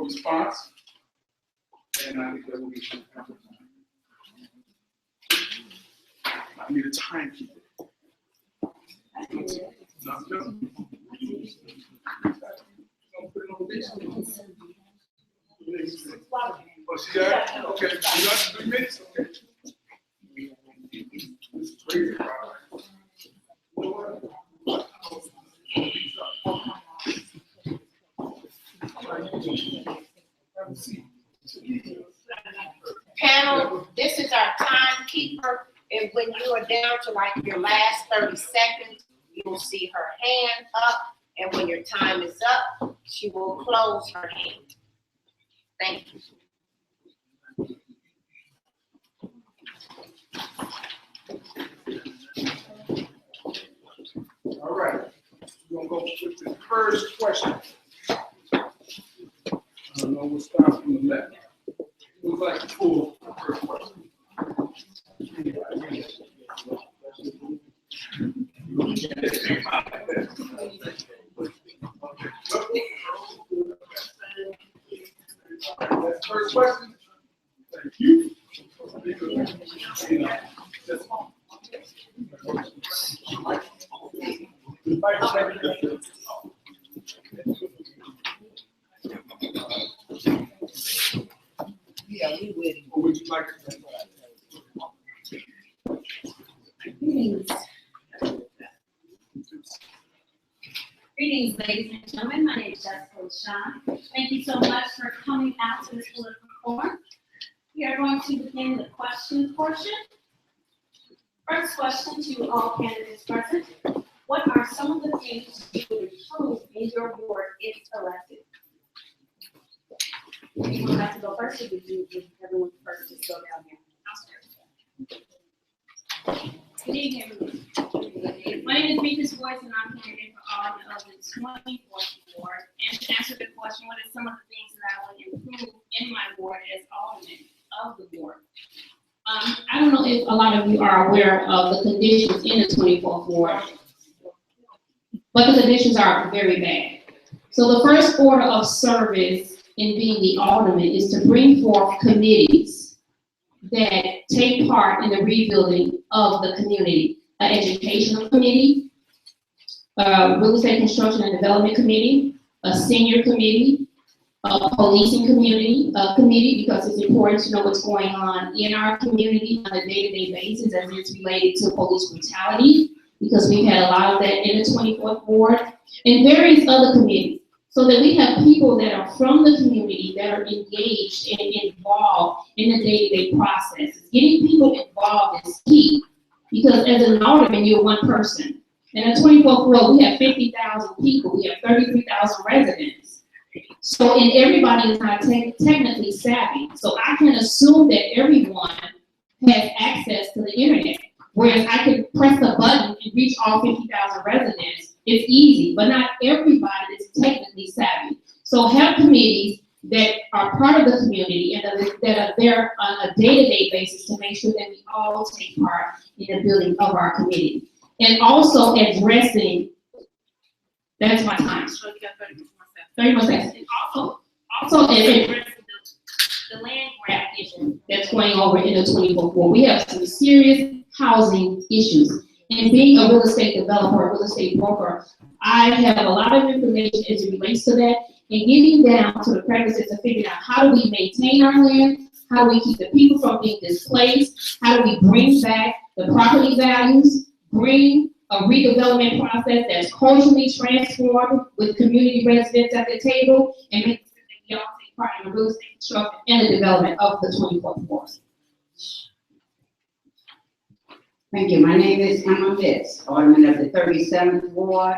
response. And I think that will be ample time. I need a timekeeper. Oh, she got it? Okay. You got 3 minutes? Okay. This is crazy. Panel, this is our timekeeper, and when you are down to like your last 30 seconds, you will see her hand up, and when your time is up, she will close her hand. Thank you. All right. We're going to go with the first question. I don't know, we'll start from the left. Who would like to pull the first question? That's the first question. Thank you. Yeah, we will. Or would you like to? Greetings, ladies and gentlemen. My name is Jessica Sean. Thank you so much for coming out to this political forum. We are going to begin the question portion. First question to all candidates present. What are some of the things you would improve in your ward if elected? You would like to go first, or would you give everyone first to go down here? Good evening, everyone. My name is Beatrice Boyce, and I'm candidate for Alderman of the 24th Ward. And to answer the question, what are some of the things that I would improve in my ward as Alderman of the ward? I don't know if a lot of you are aware of the conditions in the 24th Ward, but the conditions are very bad. So the first order of service in being the alderman is to bring forth committees that take part in the rebuilding of the community. An educational committee, real estate construction and development committee, a senior committee, a policing committee, because it's important to know what's going on in our community on a day-to-day basis as it's related to police brutality, because we've had a lot of that in the 24th Ward, and various other committees. So that we have people that are from the community that are engaged and involved in the day-to-day process. Getting people involved is key, because as an alderman, you're one person. In the 24th Ward, we have 50,000 people. We have 33,000 residents. So, and everybody is not technically savvy. So I can assume that everyone has access to the internet. Whereas I can press a button and reach all 50,000 residents. It's easy, but not everybody is technically savvy. So have committees that are part of the community and that are there on a day-to-day basis to make sure that we all take part in the building of our community. And also addressing, that's my time. 30 more seconds. And also addressing the land grab issue that's going over in the 24th Ward. We have some serious housing issues. And being a real estate developer, a real estate broker, I have a lot of information as it relates to that, and getting down to the practices of figuring out how do we maintain our land, how do we keep the people from being displaced, how do we bring back the property values, bring a redevelopment process that's culturally transformed with community residents at the table, and make sure that we all take part in the real estate construction and the development of the 24th Ward. Thank you. My name is Emma Fitz, Alderman of the 37th Ward.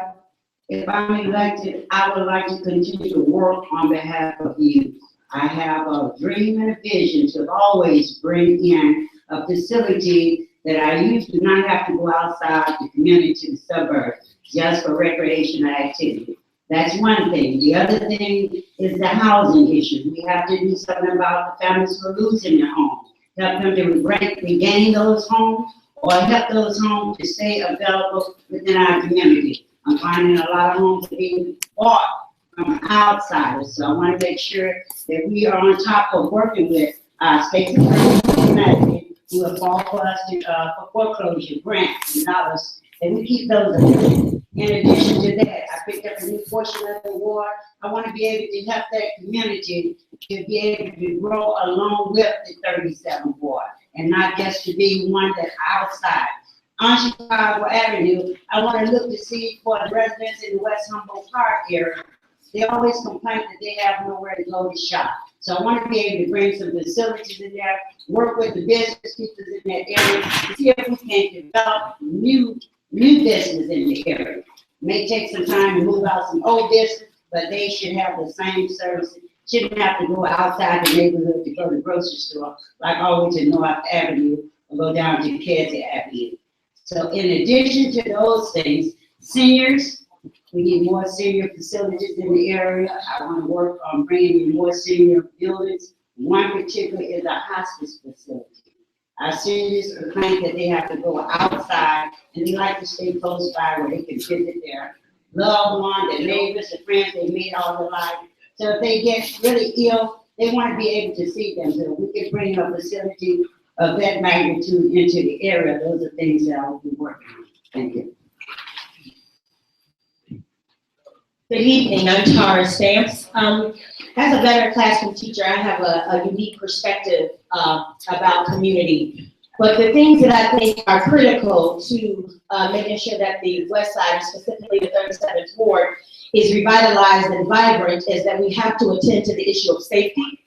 If I'm elected, I would like to continue to work on behalf of you. I have a dream and a vision to always bring in a facility that I used to not have to go outside the community to the suburbs just for recreational activity. That's one thing. The other thing is the housing issue. We have to do something about the families who are losing their homes, help them to regain those homes, or help those homes to stay available within our community. I'm finding a lot of homes being bought from outsiders. So I want to make sure that we are on top of working with state United who have fought for us to, for foreclosure grants and dollars, and we keep those available. In addition to that, I picked up a new portion of the ward. I want to be able to help that community to be able to grow along with the 37th ward, and not just to be one that's outside. On Chicago Avenue, I want to look to see for the residents in the West Humboldt Park area. They always complain that they have nowhere to go to shop. So I want to be able to bring some facilities in there, work with the business people in that area, to see if we can develop new business in the area. May take some time to move out some old business, but they should have the same services. Shouldn't have to go outside the neighborhood to go to the grocery store, like always to North Avenue, or go down to Kedzie Avenue. So in addition to those things, seniors, we need more senior facilities in the area. I want to work on bringing in more senior buildings. One particular is a hospice facility. Our seniors complain that they have to go outside, and they like to stay close by where they can visit their loved one, their neighbors, the friends they made all their life. So if they get really ill, they want to be able to see them. So we can bring a facility of that magnitude into the area. Those are things that I will be working on. Thank you. Good evening, I'm Tara Stamps. As a veteran classroom teacher, I have a unique perspective about community. But the things that I think are critical to making sure that the West Side, specifically the 37th Ward, is revitalized and vibrant is that we have to attend to the issue of safety.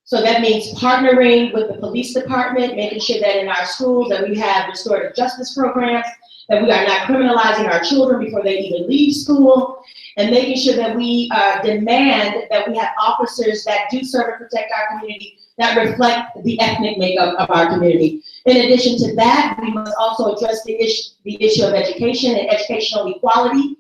So that means partnering with the police department, making sure that in our schools that we have restorative justice programs, that we are not criminalizing our children before they even leave school, and making sure that we demand that we have officers that do serve and protect our community that reflect the ethnic makeup of our community. In addition to that, we must also address the issue of education and educational equality.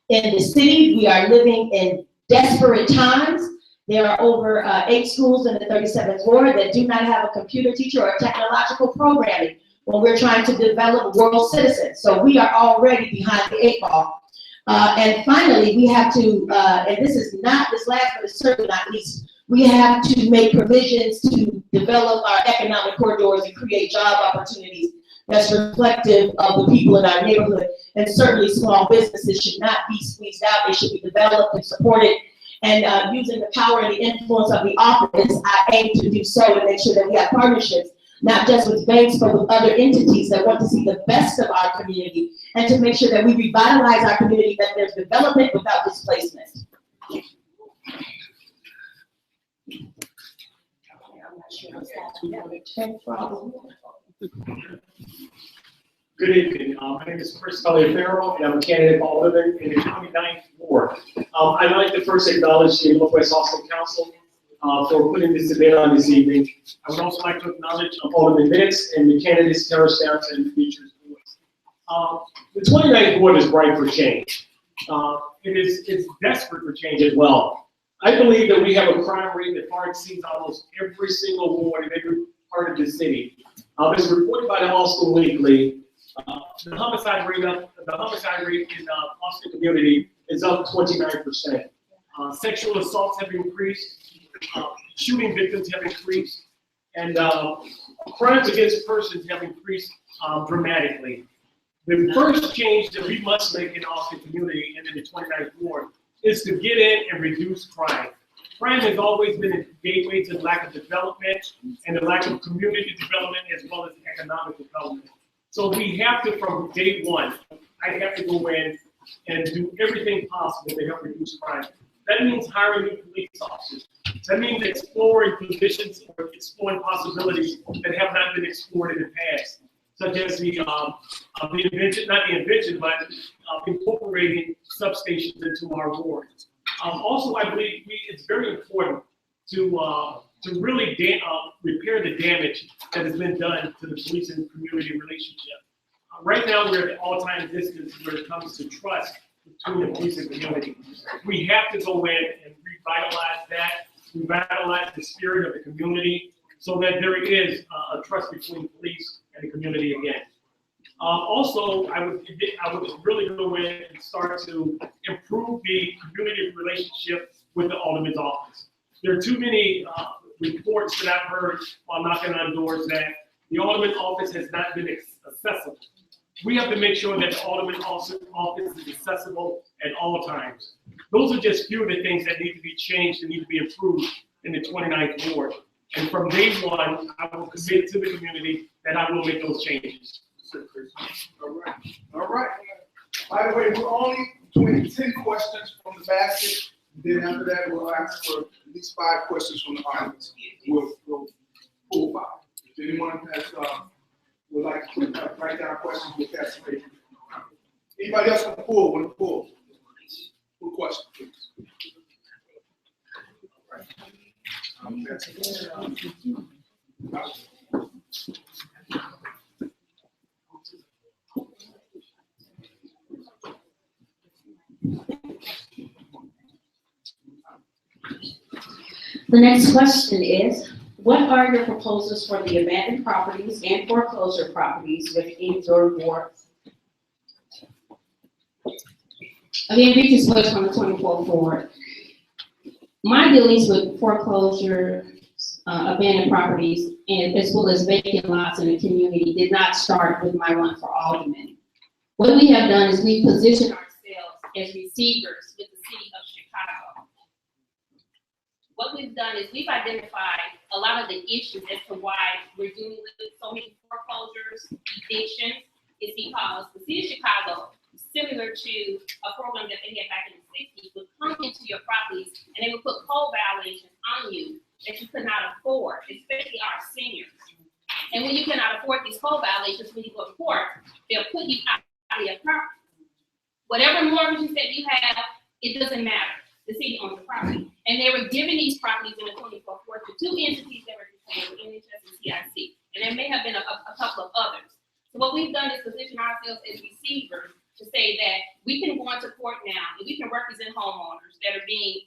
In the city, we are living in desperate times. There are over 8 schools in the 37th Ward that do not have a computer teacher or technological programming when we're trying to develop world citizens. So we are already behind the 8 ball. And finally, we have to, and this is not this last, but it's certainly not least, we have to make provisions to develop our economic corridors and create job opportunities that's reflective of the people in our neighborhood. And certainly small businesses should not be squeezed out. They should be developed and supported. And using the power and the influence of the office, I aim to do so and make sure that we have partnerships, not just with banks, but with other entities that want to see the best of our community and to make sure that we revitalize our community, that there's development without displacement. Good evening. My name is Chris Farrell, and I'm a candidate for Alderman in the 29th Ward. I'd like to first acknowledge the Northwest Austin Council for putting this event on this evening. I would also like to acknowledge Alderman Vince and the candidates Tara Stamps and Features Lewis. The 29th Ward is ripe for change. It's desperate for change as well. I believe that we have a crime rate that far exceeds almost every single ward in every part of the city. As reported by the Austin Weekly, the homicide rate in the Austin community is up 29%. Sexual assaults have increased, shooting victims have increased, and crimes against persons have increased dramatically. The first change that we must make in the Austin community and in the 29th Ward is to get in and reduce crime. Crime has always been a gateway to the lack of development and the lack of community development as well as economic development. So we have to, from day one, I have to go in and do everything possible to help reduce crime. That means hiring new police officers. That means exploring positions or exploring possibilities that have not been explored in the past, such as the invention, not the invention, but incorporating substations into our wards. Also, I believe it's very important to really repair the damage that has been done to the police and community relationship. Right now, we're at all-time distance when it comes to trust between the police and community. We have to go in and revitalize the spirit of the community so that there is a trust between police and the community again. Also, I would really go in and start to improve the community relationship with the Alderman's office. There are too many reports that I've heard while knocking on doors that the Alderman office has not been accessible. We have to make sure that the Alderman office is accessible at all times. Those are just few of the things that need to be changed and need to be improved in the 29th ward. And from day one, I will commit to the community that I will make those changes. All right, all right. By the way, we're only doing 10 questions from the basket. Then after that, we'll ask for at least 5 questions from the audience. We'll pull 5. If anyone has, would like to write down questions, we'll pass it. Anybody else want to pull? Want to pull? Pull question, please. All right. The next question is, what are your proposals for the abandoned properties and foreclosure properties within your ward? Again, Regis West from the 24th Ward. My dealings with foreclosure, abandoned properties, and as well as vacant lots in the community did not start with my run for alderman. What we have done is we position ourselves as receivers with the city of Chicago. What we've done is we've identified a lot of the issues as to why we're dealing with so many foreclosures, evictions, is because the city of Chicago, similar to a program that they had back in the 60s, would come into your properties and they would put code violations on you that you could not afford, especially our seniors. And when you cannot afford these code violations, when you go to court, they'll put you out of your property. Whatever mortgages that you have, it doesn't matter. The city owns the property. And they were giving these properties in the 24th Ward to 2 entities that were contained, NHS and CIC. And there may have been a couple of others. So what we've done is position ourselves as receivers to say that we can go into court now and we can represent homeowners that are being,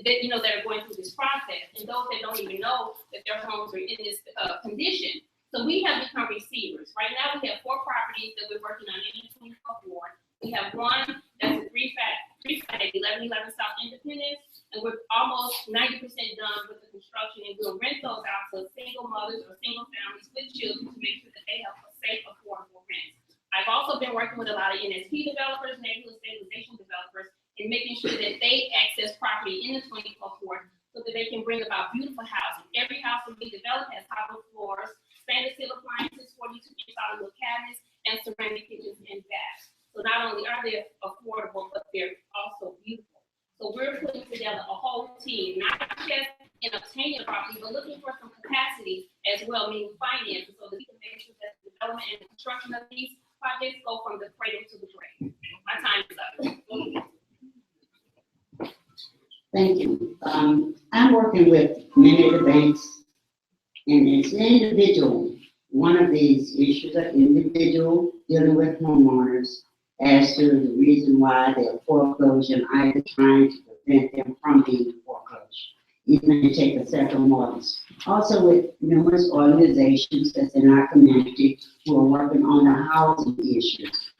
that are going through this process, and those that don't even know that their homes are in this condition. So we have become receivers. Right now we have 4 properties that we're working on in the 24th Ward. We have one that's a three-site at 1111 South Independence, and we're almost 90% done with the construction, and we'll rent those out to single mothers or single families with children to make sure that they have a safe, affordable rent. I've also been working with a lot of NSP developers, neighborhood stabilization developers, and making sure that they access property in the 24th Ward so that they can bring about beautiful housing. Every house that we develop has hardwood floors, stainless steel appliances, 42-inch solid wood cabinets, and ceramic kitchens and baths. So not only are they affordable, but they're also beautiful. So we're putting together a whole team, not just in obtaining property, but looking for some capacity as well, meaning finances, so that we can make sure that the development and the construction of these projects go from the cradle to the grave. My time is up. Thank you. I'm working with many of the banks, and it's an individual. One of these issues are individual dealing with homeowners as to the reason why they're foreclosed, and either trying to prevent them from being foreclosed, even if they take a second mortgage. Also with numerous organizations that's in our community who are working on the housing issues.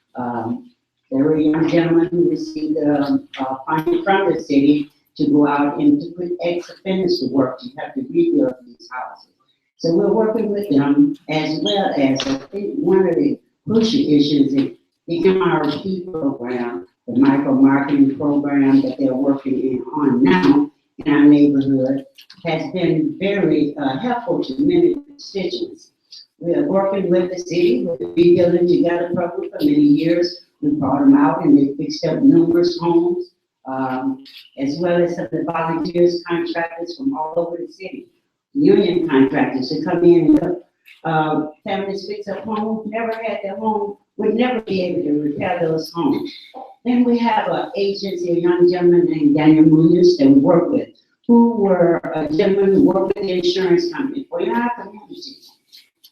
There were a young gentleman who received funding from the city to go out and to put ex-offenders to work. You have to rebuild these houses. So we're working with them, as well as I think one of the crucial issues is the MRP program, the micro marketing program that they're working on now in our neighborhood, has been very helpful to many constituents. We are working with the city with the Rebuilding Together program for many years. We brought them out and they fixed up numerous homes, as well as some of the volunteers, contractors from all over the city. Union contractors to come in and families fix up homes, never had their home, would never be able to repair those homes. Then we have an agency, a young gentleman named Daniel Munoz that we work with, who were a gentleman who worked with the insurance company for our community.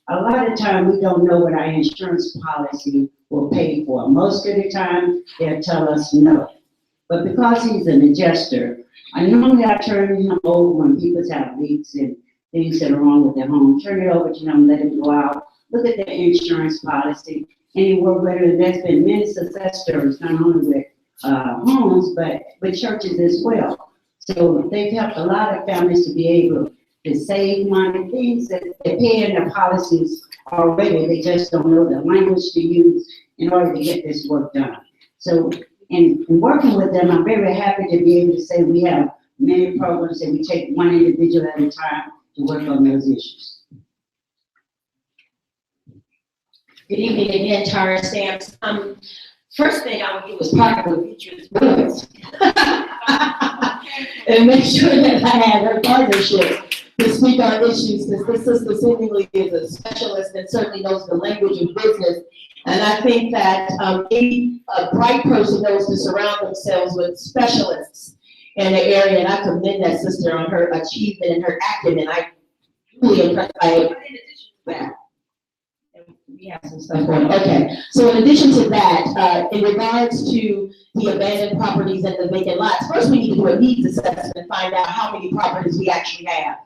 A lot of time we don't know what our insurance policy will pay for. Most of the time they'll tell us no. But because he's an adjuster, I normally turn him over when people have leaks and things that are wrong with their home. Turn it over to him, let him go out, look at their insurance policy, anywhere where there's been many success stories, not only with homes, but with churches as well. So they've helped a lot of families to be able to save money, things that they pay in their policies already, they just don't know the language to use in order to get this work done. So in working with them, I'm very happy to be able to say we have many programs that we take one individual at a time to work on those issues. Good evening again, Tara Stamps. First thing I would do is partner with Beatrice Woods. And make sure that I have her partnership to speak on issues, because this sister seemingly is a specialist and certainly knows the language of business. And I think that any bright person knows to surround themselves with specialists in the area, and I commend that sister on her achievement and her acumen. I'm really impressed by that. We have some stuff going on. Okay, so in addition to that, in regards to the abandoned properties and the vacant lots, first we need to do a needs assessment and find out how many properties we actually have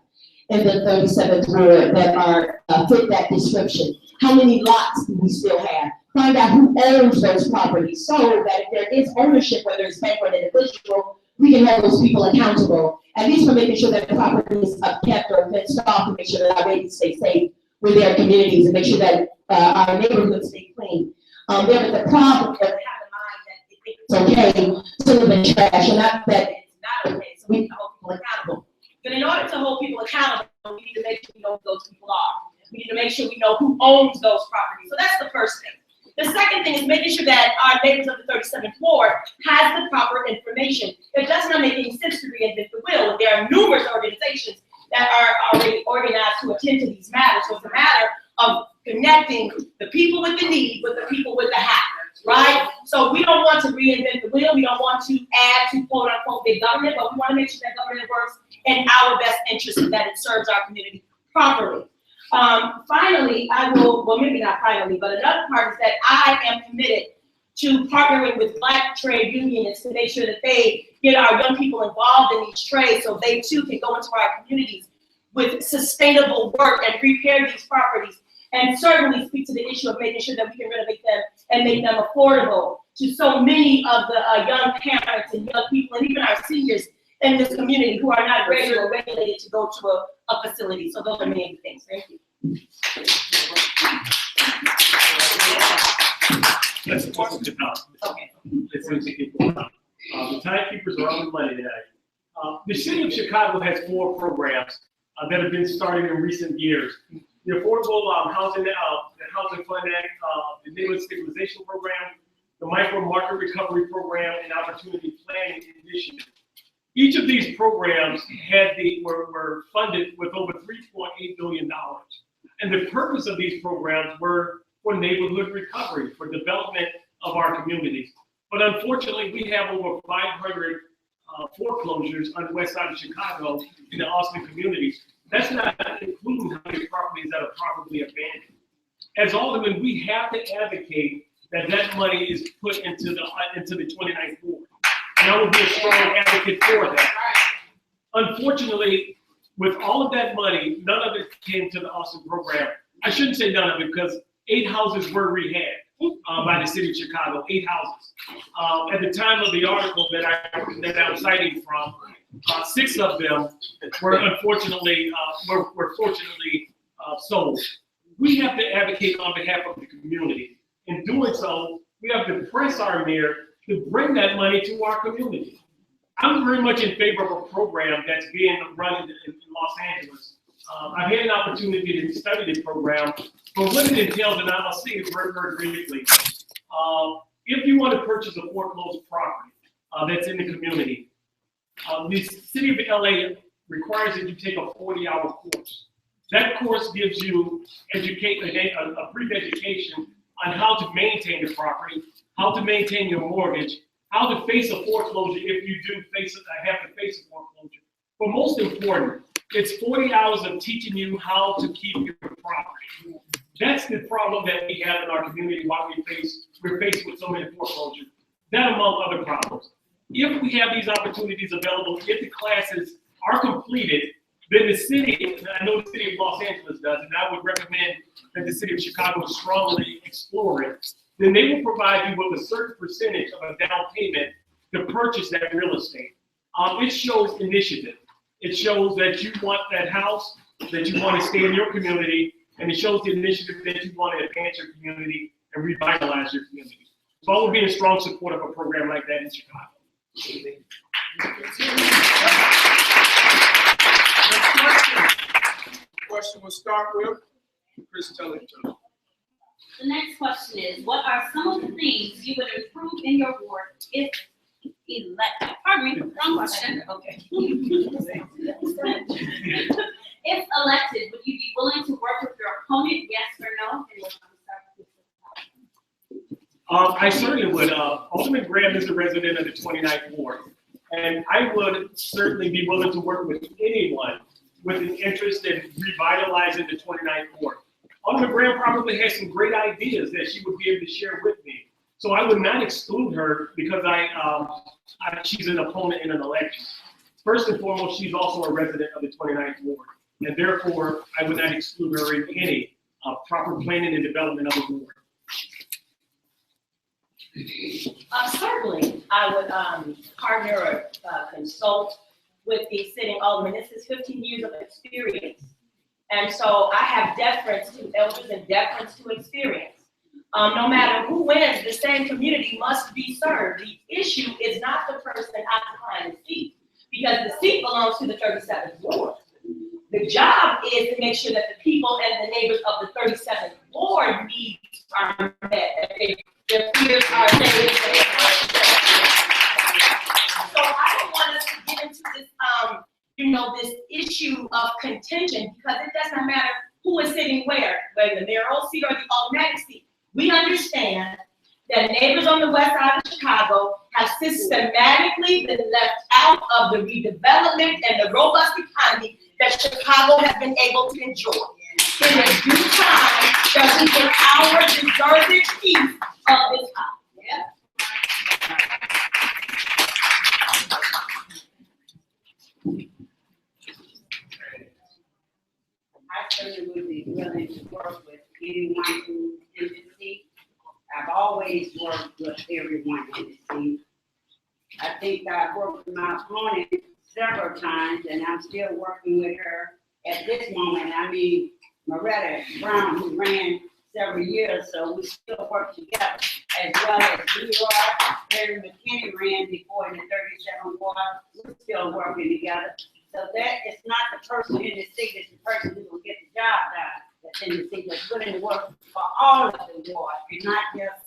in the 37th ward that are fit that description. How many lots do we still have? Find out who owns those properties, so that if there is ownership, whether it's bank or an individual, we can hold those people accountable, at least for making sure that the property is kept or fenced off, to make sure that our residents stay safe with their communities and make sure that our neighborhoods stay clean. There is a problem that we have in mind that it's okay to live in trash, and not that it's not okay, so we need to hold people accountable. But in order to hold people accountable, we need to make sure we know who those people are. We need to make sure we know who owns those properties. So that's the first thing. The second thing is making sure that our neighbors of the 37th ward has the proper information. It does not make any sense to reinvent the wheel, and there are numerous organizations that are already organized to attend to these matters. So it's a matter of connecting the people with the need with the people with the hat, right? So we don't want to reinvent the wheel. We don't want to add to quote unquote big government, but we want to make sure that government works in our best interest and that it serves our community properly. Finally, well, maybe not finally, but another part is that I am committed to partnering with Black trade unions to make sure that they get our young people involved in these trades so they too can go into our communities with sustainable work and repair these properties, and certainly speak to the issue of making sure that we can renovate them and make them affordable to so many of the young parents and young people and even our seniors in this community who are not ready or regulated to go to a facility. So those are many things. Thank you. Let's talk about. Okay. Let's take it forward. The timekeepers are on the money today. The city of Chicago has 4 programs that have been started in recent years. The Affordable Housing, the Housing Fund Act, the Neighborhood Stabilization Program, the Micro Market Recovery Program, and Opportunity Planning Initiative. Each of these programs were funded with over $3.8 billion. And the purpose of these programs were for neighborhood recovery, for development of our communities. But unfortunately, we have over 500 foreclosures on the west side of Chicago in the Austin communities. That's not including how many properties that are probably abandoned. As Alderman, we have to advocate that that money is put into the 29th ward. And I will be a strong advocate for that. Unfortunately, with all of that money, none of it came to the Austin program. I shouldn't say none of it, because 8 houses were rehabbed by the city of Chicago, 8 houses. At the time of the article that I'm citing from, 6 of them were unfortunately, fortunately sold. We have to advocate on behalf of the community. In doing so, we have to press our mayor to bring that money to our community. I'm very much in favor of a program that's being run in Los Angeles. I've had an opportunity to study the program, but what it entails, and I'll see it very, very briefly. If you want to purchase a foreclosed property that's in the community, the city of LA requires that you take a 40-hour course. That course gives you a brief education on how to maintain the property, how to maintain your mortgage, how to face a foreclosure if you do have to face a foreclosure. But most important, it's 40 hours of teaching you how to keep your property. That's the problem that we have in our community while we're faced with so many foreclosures. That among other problems. If we have these opportunities available, if the classes are completed, then the city, I know the city of Los Angeles does, and I would recommend that the city of Chicago strongly explore it, then they will provide you with a certain percentage of a down payment to purchase that real estate. It shows initiative. It shows that you want that house, that you want to stay in your community, and it shows the initiative that you want to advance your community and revitalize your community. So I will be in strong support of a program like that in Chicago. Question will start with Chris Tillington. The next question is, what are some of the things you would improve in your ward if elected? Pardon me, wrong question. Okay. If elected, would you be willing to work with your opponent, yes or no? And we'll start with I certainly would. Alderman Graham is a resident of the 29th Ward, and I would certainly be willing to work with anyone with an interest in revitalizing the 29th Ward. Alderman Graham probably has some great ideas that she would be able to share with me. So I would not exclude her because she's an opponent in an election. First and foremost, she's also a resident of the 29th Ward, and therefore I would not exclude her in any proper planning and development of the ward. Certainly, I would partner or consult with the sitting alderman. This is 15 years of experience. And so I have deference to elders and deference to experience. No matter who wins, the same community must be served. The issue is not the person occupying the seat, because the seat belongs to the 37th Ward. The job is to make sure that the people and the neighbors of the 37th Ward needs are met, that their fears are met. So I don't want us to get into this, this issue of contention, because it doesn't matter who is sitting where, whether the mayoral seat or the aldermanic seat. We understand that neighbors on the west side of Chicago have systematically been left out of the redevelopment and the robust economy that Chicago has been able to enjoy. In a due time, that we get our deserved piece of this house. Yeah. I certainly would be willing to work with anyone who's in the seat. I've always worked with everyone in the seat. I think I've worked with my opponent several times, and I'm still working with her at this moment. I mean, Moretta Brown, who ran several years, so we still work together, as well as New York. Larry McKinney ran before in the 37th Ward. We're still working together. So that is not the person in the seat, it's the person who will get the job done that's in the seat, that's willing to work for all of the ward, and not just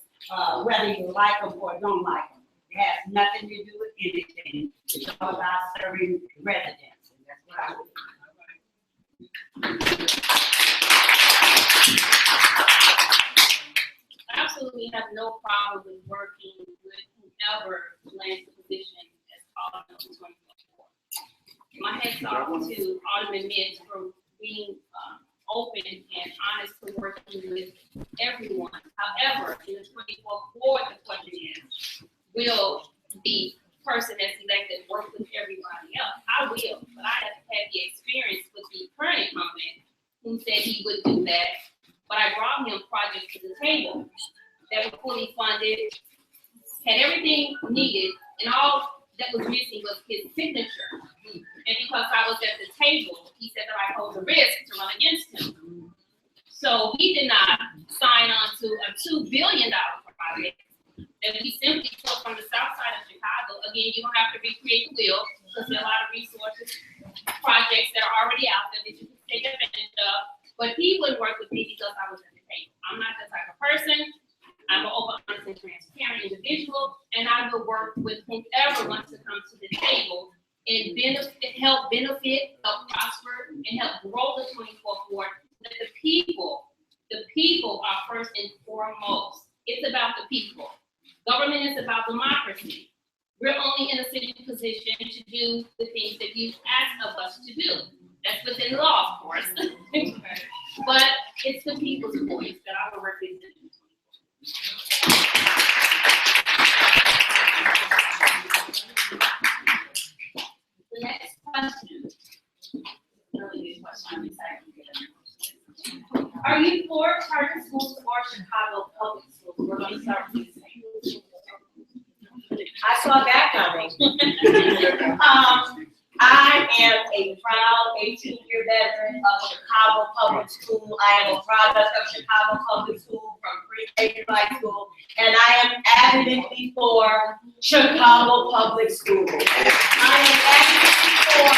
whether you like them or don't like them. It has nothing to do with anything. It's all about serving residents, and that's what I would do. absolutely have no problem with working with whoever lands the position as Alderman 2024. My hats off to Alderman Mitch for being open and honest to working with everyone. However, in the 24th Ward, the question is, will the person that's elected work with everybody else? I will, but I have had the experience with the current incumbent who said he would do that, but I brought him projects to the table that were fully funded, had everything needed, and all that was missing was his signature. And because I was at the table, he said that I posed a risk to run against him. So he did not sign on to a $2 billion project that we simply took from the south side of Chicago. Again, you don't have to recreate the wheel, because there are a lot of resources, projects that are already out there that you can take advantage of. But he would work with me because I was at the table. I'm not that type of person. I'm an open, honest, and transparent individual, and I will work with whoever wants to come to the table and help prosper, and help grow the 24th Ward. That the people are first and foremost. It's about the people. Government is about democracy. We're only in a sitting position to do the things that you ask of us to do. That's within the law, of course. But it's the people's voice that I will represent. The next question. Really good question. I'm excited to get it. Are you for charter schools or Chicago public schools? We're gonna start with this. I saw that coming. I am a proud 18-year veteran of Chicago Public School. I am a product of Chicago Public School from pre-K to high school, and I am adamantly for Chicago Public School. I am adamantly for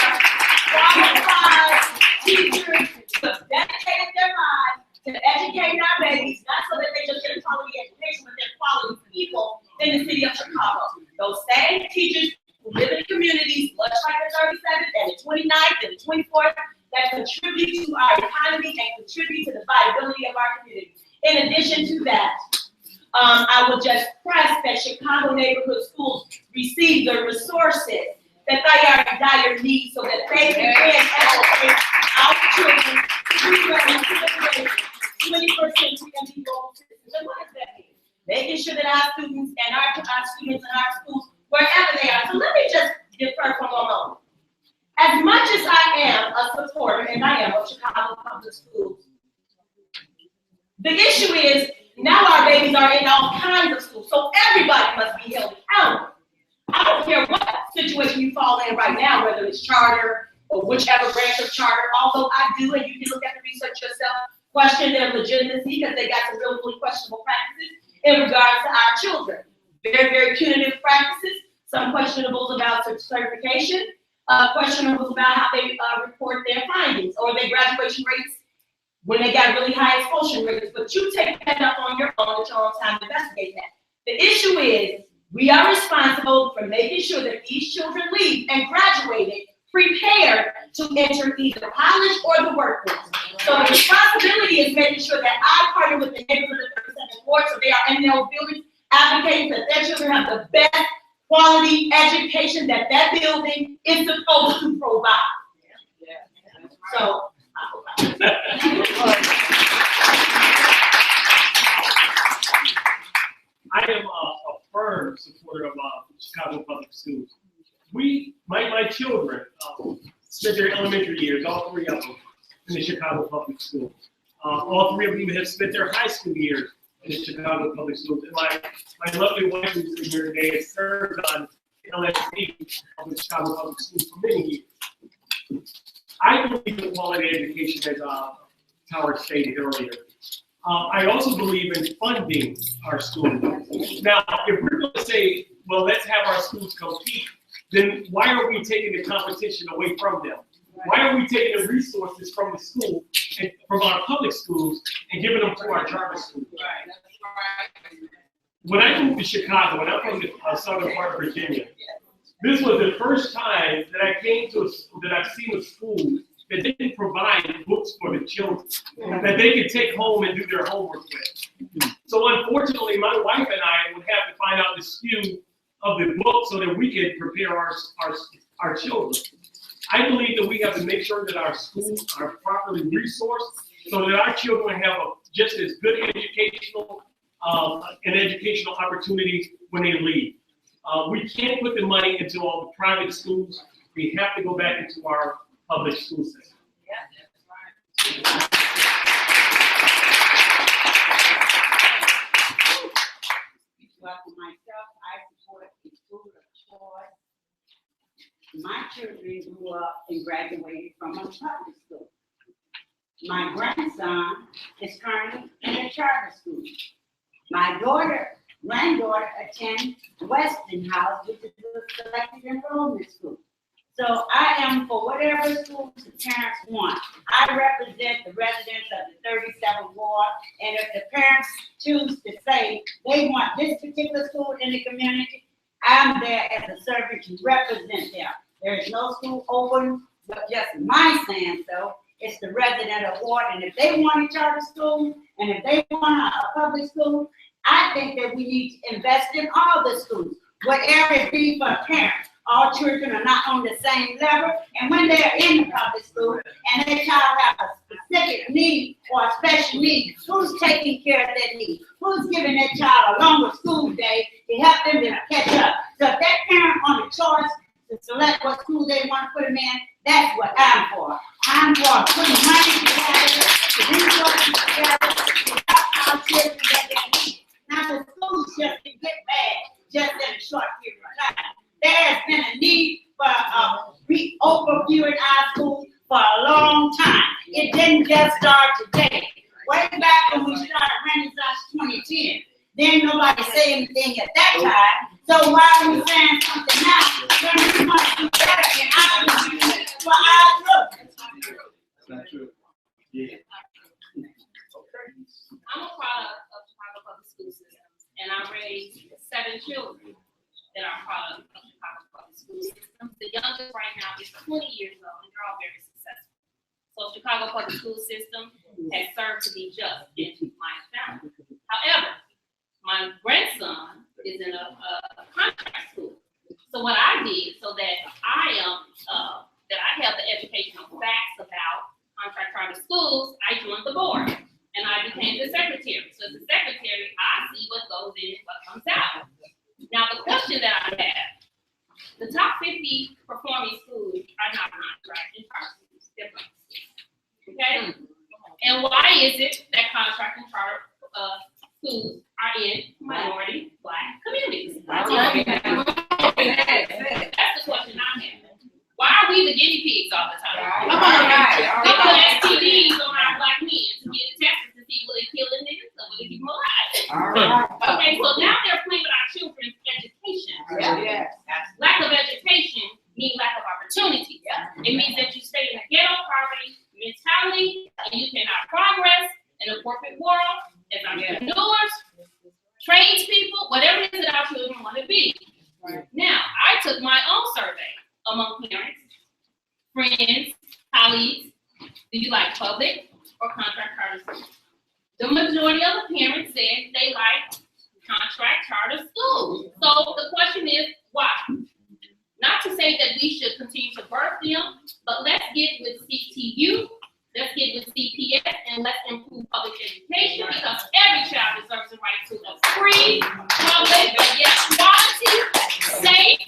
qualified teachers who have dedicated their lives to educating our babies, not so that they just get a quality education, but they're quality people in the city of Chicago. Those same teachers who live in communities, much like the 37th and the 29th and the 24th, that contribute to our economy and contribute to the viability of our community. In addition to that, I would just press that Chicago neighborhood schools receive the resources that they are in dire need so that they can educate our children to 21st century and be global citizens. And what does that mean? Making sure that our students and our students in our schools, wherever they are. So let me just defer for a moment. As much as I am a supporter, and I am, of Chicago Public Schools, the issue is now our babies are in all kinds of schools, so everybody must be held accountable. I don't care what situation you fall in right now, whether it's charter or whichever branch of charter, although I do, and you can look at the research yourself, question their legitimacy because they got some really questionable practices in regards to our children. Very, very punitive practices, some questionables about certification, questionables about how they report their findings or their graduation rates when they got really high expulsion rates. But you take that up on your own at your own time to investigate that. The issue is we are responsible for making sure that these children leave and graduated prepared to enter either college or the workforce. So the responsibility is making sure that I partner with the neighborhood of the 37th Ward so they are in their buildings advocating that their children have the best quality education that that building is supposed to provide. So, I am a firm supporter of Chicago Public Schools. My children spent their elementary years, all three of them, in the Chicago Public Schools. All three of them have spent their high school years in the Chicago Public Schools. And my lovely wife who's in here today has served on LSD of the Chicago Public Schools for many years. I believe in quality education, as Tower stated earlier. I also believe in funding our schools. Now, if we're going to say, well, let's have our schools compete, then why are we taking the competition away from them? Why are we taking the resources from the school, and from our public schools, and giving them to our charter schools? When I moved to Chicago, and I'm from the southern part of Virginia, this was the first time that I came to that I've seen a school that didn't provide books for the children, that they could take home and do their homework with. So unfortunately, my wife and I would have to find out the SKU of the book so that we could prepare our children. I believe that we have to make sure that our schools are properly resourced so that our children have just as good educational opportunities when they leave. We can't put the money into all the private schools. We have to go back into our public school system. Well, for myself, I support the school of choice. My children grew up and graduated from a public school. My grandson is currently in a charter school. My granddaughter attends Westinghouse, which is a selected enrollment school. So I am for whatever schools the parents want. I represent the residents of the 37th Ward, and if the parents choose to say they want this particular school in the community, I'm there as a servant to represent them. There is no school open, but just my saying so. It's the resident of Ward, and if they want a charter school, and if they want a public school, I think that we need to invest in all the schools, whatever it be for parents. All children are not on the same level, and when they're in the public school and their child has a specific need or a special need, who's taking care of that need? Who's giving that child a longer school day to help them to catch up? So if that parent on the choice to select what school they want to put them in, that's what I'm for. I'm for putting money together, resources together, to help our children that they need. Not long time. It didn't just start today. Way back when we started Renaissance 2010. Then nobody said anything at that time. So why are we saying something now? When we must do better in our community for our children. That's not true. Yeah. I'm a product of Chicago Public School Systems, and I raised 7 children that are product of Chicago Public School Systems. The youngest right now is 20 years old, and they're all very successful. So Chicago Public School System has served to be just in my family. However, my grandson is in a contract school. So what I did, so that I have the educational facts about contract charter schools, I joined the board and I became the secretary. So as the secretary, I see what goes in and what comes out. Now the question that I have, the top 50 performing schools are not contract and charter schools, different. Okay? And why is it that contract and charter schools are in minority Black communities? That's the question I'm having. Why are we the guinea pigs all the time? Come on, guys. They put STDs on our Black men to get tested to see will they kill them niggas or will they keep them alive? Okay, so now they're playing with our children's education. Lack of education means lack of opportunity. It means that you stay in a ghetto poverty mentality and you cannot progress in the corporate world as entrepreneurs, tradespeople, whatever it is that our children want to be. Now, I took my own survey among parents, friends, colleagues. Do you like public or contract charter schools? The majority of the parents said they like contract charter schools. So the question is, why? Not to say that we should continue to birth them, but let's get with CTU, let's get with CPS, and let's improve public education because every child deserves the right to a free, public, but yet quality, safe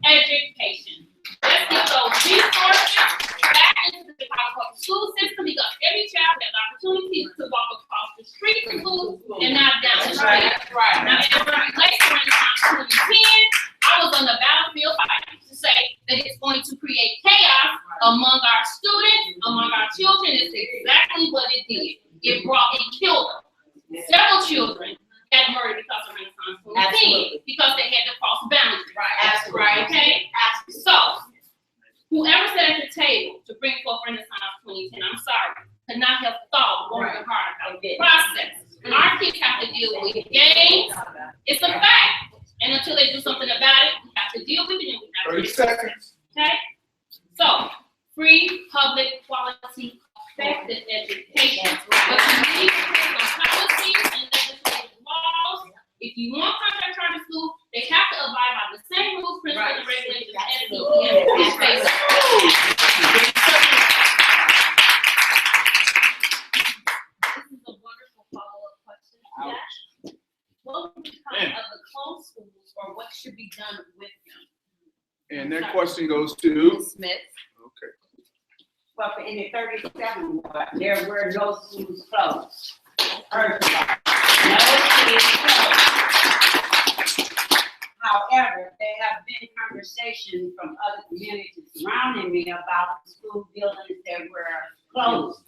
education. Let's get those resources back into the Chicago Public School System because every child has the opportunity to walk across the street to school and not down the street. Now, as it relates to Renaissance 2010, I was on the battlefield fighting to say that it's going to create chaos among our students, among our children. It's exactly what it did. It killed them. Several children got murdered because of Renaissance 2010 because they had to cross boundaries. That's right. Okay? So, whoever sat at the table to bring forth Renaissance 2010, I'm sorry, could not have thought long and hard about the process. Our kids have to deal with gangs. It's a fact. And until they do something about it, we have to deal with it and we have to 30 seconds. Okay? So, free, public, quality, effective education. But you need to put some policies and legislative laws. If you want contract charter school, they have to abide by the same rules, principles, and regulations as CPS and state. This is a wonderful follow-up question. What will become of the closed schools or what should be done with them? And that question goes to? Smith. Okay. Well, in the 37 ward, there were no schools closed. First of all, no schools closed. However, there have been conversations from other communities surrounding me about the school buildings that were closed.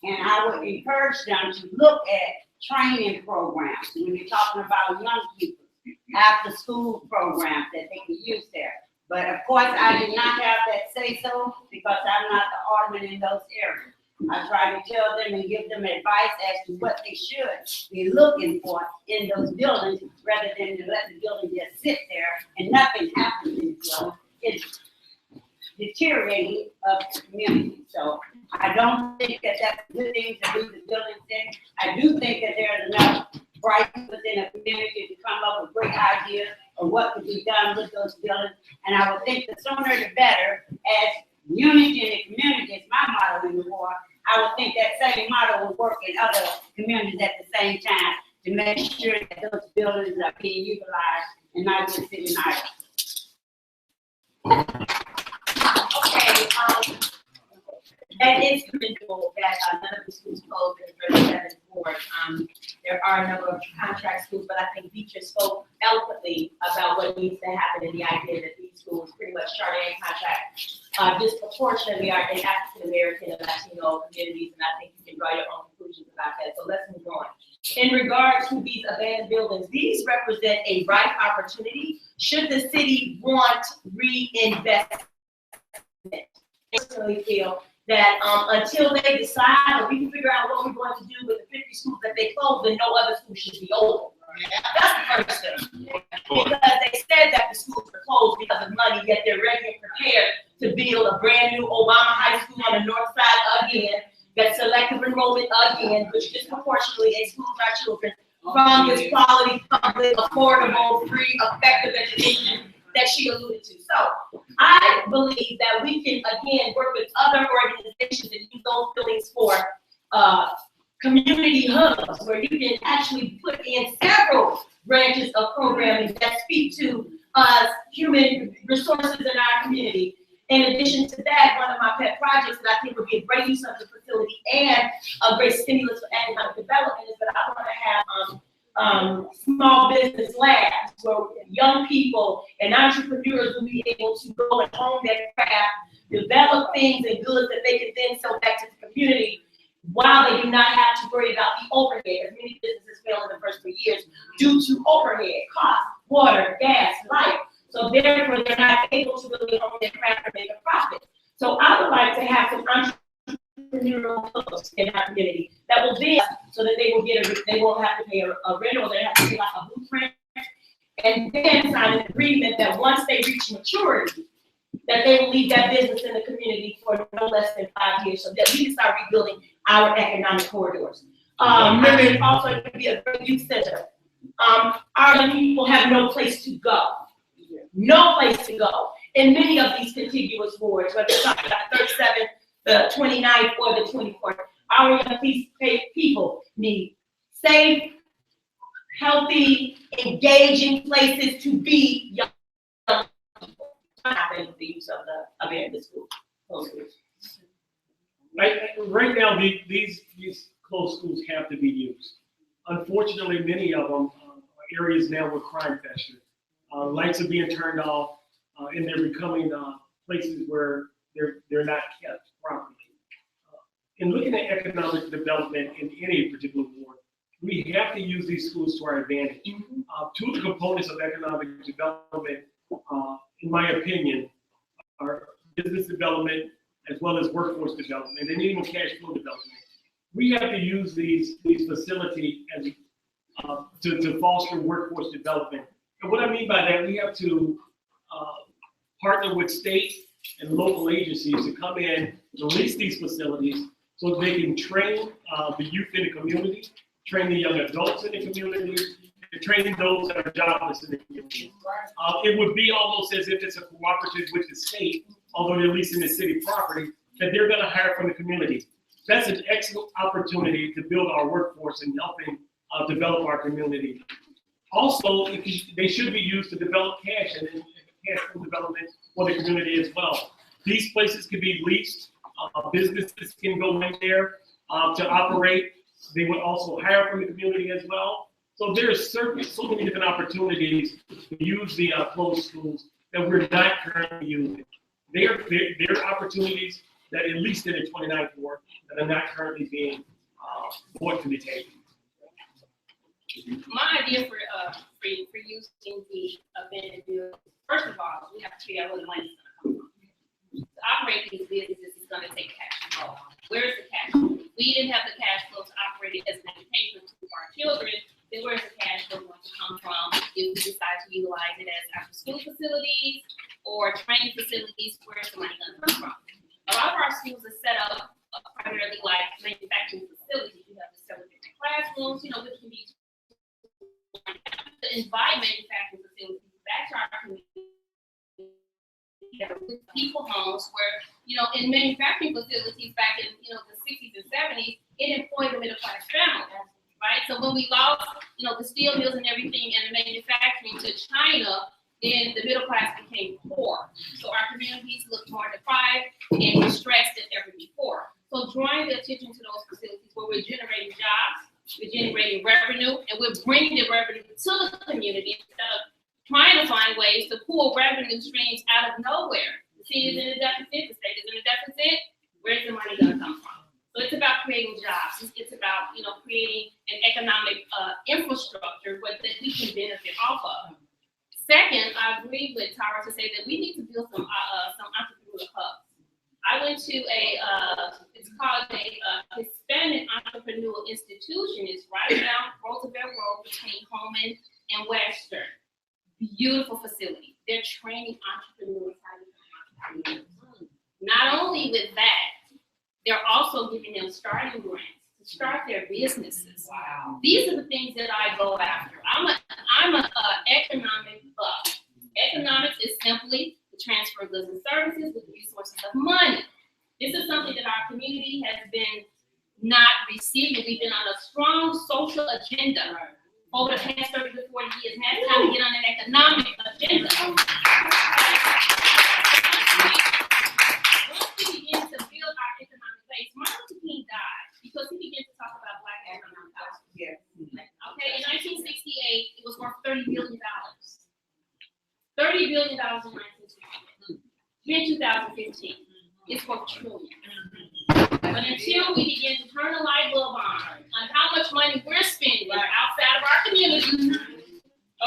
And I would encourage them to look at training programs when you're talking about young people, after school programs that they can use there. But of course, I did not have that say so because I'm not the alderman in those areas. I try to tell them and give them advice as to what they should be looking for in those buildings rather than to let the building just sit there and nothing happens in the building. It's deteriorating of the community. So I don't think that that's a good thing to do the building thing. I do think that there's enough bright within a community to come up with great ideas of what could be done with those buildings. And I would think the sooner the better, as unity in the community is my motto in the war. I would think that same motto would work in other communities at the same time to make sure that those buildings are being utilized and not just sitting idle. Okay, that is commendable that none of the schools closed in the 37th ward. There are a number of contract schools, but I think Beecher spoke eloquently about what needs to happen and the idea that these schools, pretty much charter and contract, disproportionately are in African American and Latino communities, and I think you can draw your own conclusions about that. So let's move on. In regard to these abandoned buildings, these represent a right opportunity should the city want reinvestment. I personally feel that until they decide or we can figure out what we're going to do with the 50 schools that they closed, then no other school should be open. That's the first thing. Because they said that the schools were closed because of money, yet they're ready and prepared to build a brand new Obama High School on the north side again, that selective enrollment again, which disproportionately excludes our children from this quality, public, affordable, free, effective education that she alluded to. So I believe that we can, again, work with other organizations and use those buildings for community hubs, where you can actually put in several branches of programming that speak to human resources in our community. In addition to that, one of my pet projects that I think would be a great use of the facility and a great stimulus for economic development is that I want to have small business labs where young people and entrepreneurs will be able to go and hone their craft, develop things and goods that they can then sell back to the community, while they do not have to worry about the overhead, as many businesses fail in the first 3 years due to overhead, cost, water, gas, light. So therefore, they're not able to really own their craft and make a profit. So I would like to have some entrepreneurial hubs in our community that will be so that they will they won't have to pay a rental, they have to pay like a blueprint, and then sign an agreement that once they reach maturity, that they will leave that business in the community for no less than 5 years, so that we can start rebuilding our economic corridors. I think also it could be a great youth center. Our young people have no place to go. No place to go in many of these contiguous wards, whether it's talking about 37th, the 29th, or the 24th. Our young people need safe, healthy, engaging places to be young people. Not the use of the abandoned school. Right now, these closed schools have to be used. Unfortunately, many of them are areas now with crime fester. Lights are being turned off, and they're becoming places where they're not kept properly. In looking at economic development in any particular ward, we have to use these schools to our advantage. Two of the components of economic development, in my opinion, are business development as well as workforce development and even cash flow development. We have to use these facilities as to foster workforce development. And what I mean by that, we have to partner with state and local agencies to come in to lease these facilities so that they can train the youth in the community, train the young adults in the community, and train those that are jobless in the community. It would be almost as if it's a cooperative with the state, although they're leasing the city property, that they're going to hire from the community. That's an excellent opportunity to build our workforce and helping develop our community. Also, they should be used to develop cash and cash flow development for the community as well. These places can be leased. Businesses can go in there to operate. They would also hire from the community as well. So there's certainly so many different opportunities to use the closed schools that we're not currently using. There are opportunities that at least in the 29th ward that are not currently being brought to the table. My idea for using the abandoned buildings, first of all, we have to figure out where the money's gonna come from. To operate these businesses is gonna take cash flow. Where's the cash flow? If we didn't have the cash flow to operate it as an education tool for our children, then where's the cash flow going to come from if we decide to utilize it as after school facilities or training facilities? Where's the money gonna come from? A lot of our schools are set up primarily like manufacturing facilities. You have the several different classrooms, which can be to invite manufacturing facilities back to our community. With people homes where, in manufacturing facilities back in, the 60s and 70s, it employed the middle class family, right? So when we lost, the steel mills and everything and the manufacturing to China, then the middle class became poor. So our communities looked more deprived and distressed than ever before. So drawing the attention to those facilities where we're generating jobs, we're generating revenue, and we're bringing the revenue to the community instead of trying to find ways to pull revenue streams out of nowhere. The city is in a deficit, the state is in a deficit, where's the money gonna come from? So it's about creating jobs, it's about, creating an economic, infrastructure that we can benefit off of. Second, I agree with Tara to say that we need to build some entrepreneurial hubs. I went to it's called a Hispanic Entrepreneurial Institution. It's right down Roosevelt Road between Holman and Western. Beautiful facility. They're training entrepreneurs how to become entrepreneurs. Not only with that, they're also giving them starting grants to start their businesses. Wow. These are the things that I go after. I'm a economic buff. Economics is simply the transfer of goods and services with the resources of money. This is something that our community has been not receiving. We've been on a strong social agenda over the past 30 to 40 years. Now it's time to get on an economic agenda. Once we begin to build our economic base, Martin Luther King died because he began to talk about Black economic development. Yeah. Okay, in 1968, it was worth $30 billion. $30 billion in 1968. In 2015, it's worth trillions. But until we begin to turn the light bulb on how much money we're spending outside of our community,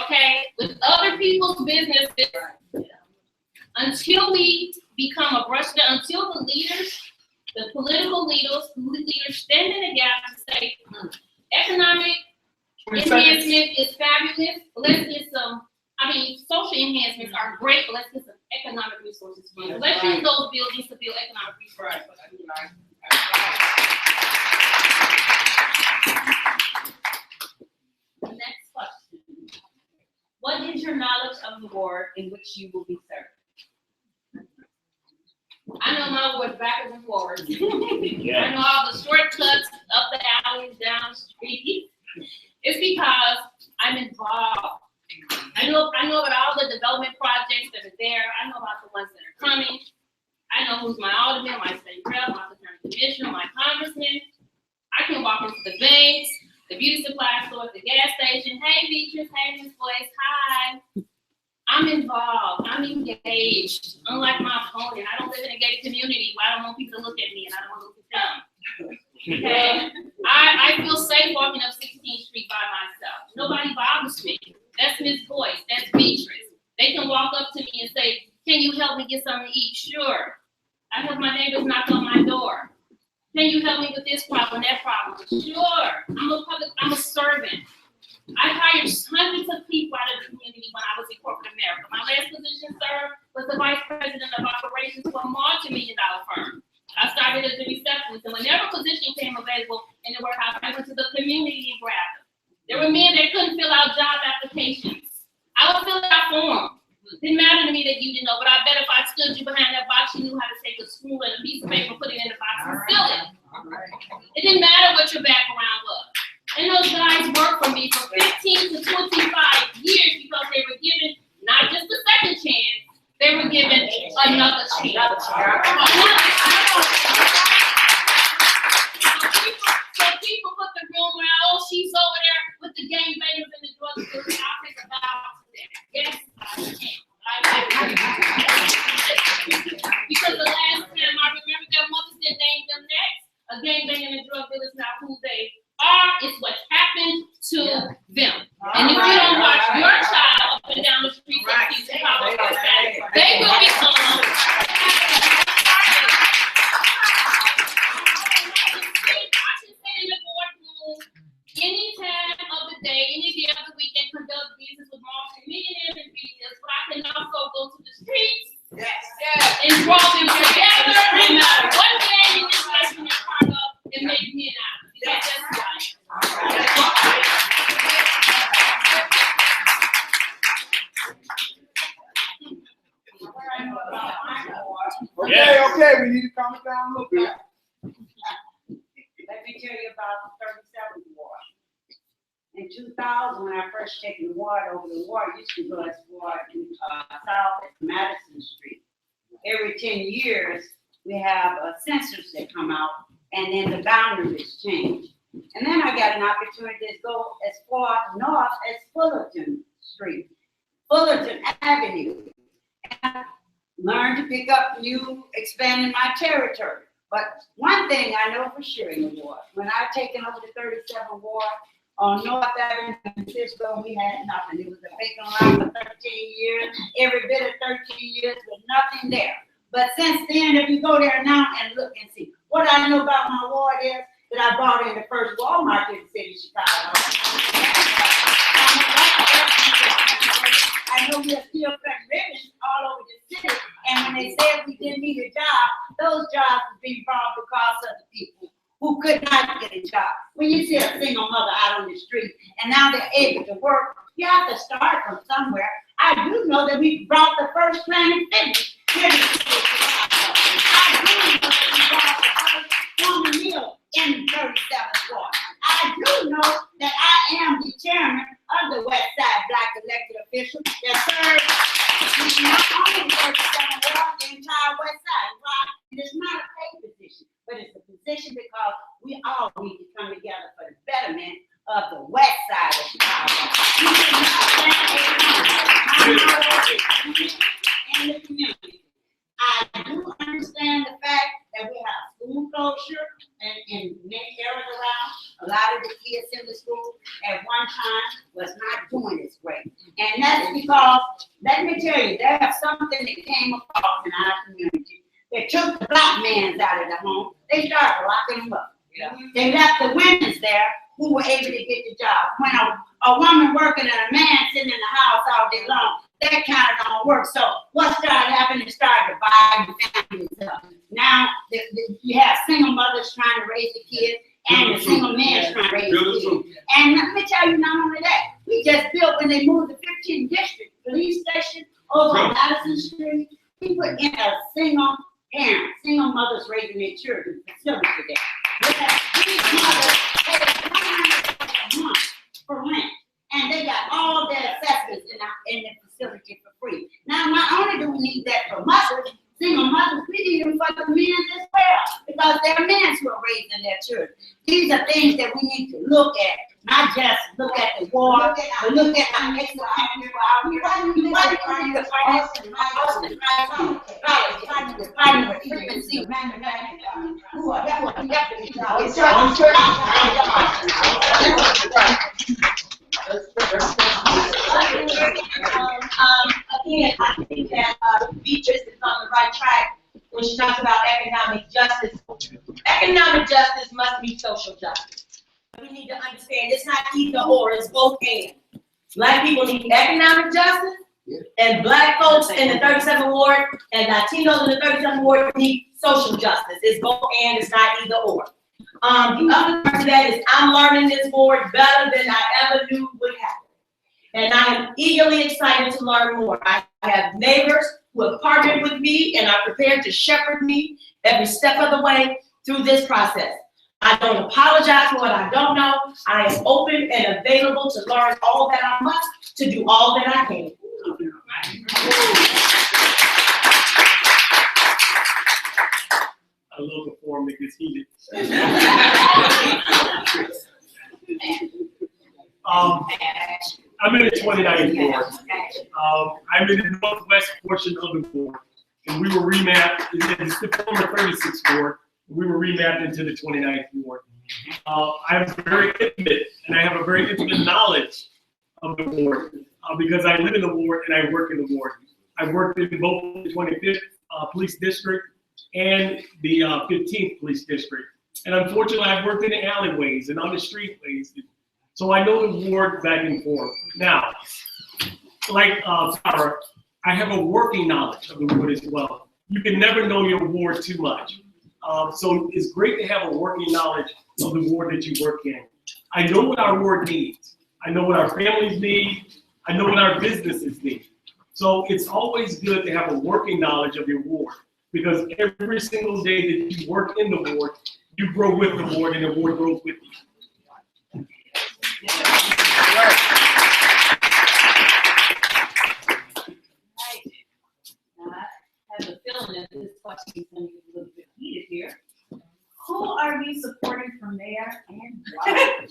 okay, with other people's businesses, until we become a brush, until the leaders, the political leaders stand in the gap to say, economic enhancement is fabulous, but let's get some, social enhancements are great, but let's get some economic resources for them. Let's use those buildings to build economic resources. Next question. What is your knowledge of the ward in which you will be served? I know my ward backwards and forwards. I know all the shortcuts up the alleys, down the street. It's because I'm involved. I know about all the development projects that are there. I know about the ones that are coming. I know who's my alderman, my state rep, my county commissioner, my congressman. I can walk into the banks, the beauty supply store, the gas station. Hey, Beatrice. Hey, Miss Boyce. Hi. I'm involved. I'm engaged. Unlike my opponent, I don't live in a gated community where I don't want people to look at me and I don't want to look at them. Okay? I feel safe walking up 16th Street by myself. Nobody bothers me. That's Miss Boyce. That's Beatrice. They can walk up to me and say, can you help me get something to eat? Sure. I have my neighbors knock on my door. Can you help me with this problem, that problem? Sure. I'm a servant. I hired hundreds of people out of the community when I was in corporate America. My last position, sir, was the vice president of operations for a multi-million-dollar firm. I started as a receptionist, and whenever a position came available in the warehouse, I went to the community and grabbed them. There were men that couldn't fill out job applications. I would fill it out for them. Didn't matter to me that you didn't know, but I bet if I stood you behind that box, you knew how to take a screw and a piece of paper, put it in the box, and fill it. It didn't matter what your background was. And those guys worked for me for 15 to 25 years because they were given not just a second chance, they were given another chance. So people put the rumor out, oh, she's over there with the gangbangers and the drug dealers. I'll take a bow to that. Yes, I can. Because the last time I remember their mothers didn't name them next, a gangbanger and a drug dealer is not who they are, it's what happened to them. And if you don't watch your child up and down the streets of Houston, they will become any time of the day, any day of the week, and conduct business with multi-millionaires and billionaires, but I can also go to the streets and draw them together, no matter what gang in this nation is part of, and make men out of it. Because that's right. Okay, we need to calm it down a little bit. Let me tell you about the 37th ward. In 2000, when I first taken the ward over, the ward used to go as ward in south at Madison Street. Every 10 years, we have a census that come out, and then the boundaries change. And then I got an opportunity to go as far north as Fullerton Street, Fullerton Avenue. And learn to pick up new, expanding my territory. But one thing I know for sure in the ward, when I taken over the 37th ward on North Avenue in Fishville, we had nothing. It was a vacant lot for 13 years, every bit of 13 years with nothing there. But since then, if you go there now and look and see, what I know about my ward is that I brought in the first Walmart in the city of Chicago. I know we are still cutting ribbons all over the city, and when they said we didn't need a job, those jobs were being brought because of the people who could not get a job. When you see a single mother out on the street, and now they're able to work, you have to start from somewhere. I do know that we brought the first Planet Fitness here to the city of Chicago. I do know that we brought the first woman meal in 37th ward. I do know that I am the chairman of the West Side Black elected official that serves not only 37th ward, the entire West Side. Why? It is not a paid position, but it's a position because we all need to come together for the betterment of the West Side of Chicago. We should not in the community. I do understand the fact that we have school closure in many areas around. A lot of the kids in the school at one time was not doing as great. And that's because, let me tell you, there's something that came across in our community. They took the black men out of the home. They started locking them up. Yeah. They left the women there who were able to get the job. When a woman working and a man sitting in the house all day long, that kind of don't work. So what started happening? It started dividing families up. Now you have single mothers trying to raise the kids, and the single men trying to raise the kids. And let me tell you, not only that, we just built when they moved the 15th district police station over on Madison Street. We put in a single parent, single mothers raising their children facility there. These mothers pay $100 a month for rent, and they got all their assessments in the facility for free. Now, not only do we need that for mothers, single mothers, we need them for the men as well, because they're men who are raising their children. These are things that we need to look at, not just look at the war, but look at our next people out here. Again, I think that Beatrice is on the right track when she talks about economic justice. Economic justice must be social justice. We need to understand it's not either or, it's both and. Black people need economic justice, and black folks in the 37th ward and Latinos in the 37th ward need social justice. It's both and, it's not either or. The other part of that is I'm learning this board better than I ever knew would happen. And I am eagerly excited to learn more. I have neighbors who have partnered with me and are prepared to shepherd me every step of the way through this process. I don't apologize for what I don't know. I am open and available to learn all that I must to do all that I can. I love the forum that gets heated. I'm in the 29th ward. I'm in the northwest portion of the ward, and we were remapped. It's the former 36th ward. We were remapped into the 29th ward. I'm very intimate, and I have a very intimate knowledge of the ward because I live in the ward and I work in the ward. I worked in both the 25th police district and the 15th police district. And unfortunately, I've worked in the alleyways and on the streetways. So I know the ward back and forth. Now, like Farah, I have a working knowledge of the ward as well. You can never know your ward too much. So it's great to have a working knowledge of the ward that you work in. I know what our ward needs. I know what our families need. I know what our businesses need. So it's always good to have a working knowledge of your ward, because every single day that you work in the ward, you grow with the ward and the ward grows with you. I have a feeling that this question is going to get a little bit heated here. Who are we supporting for mayor and why?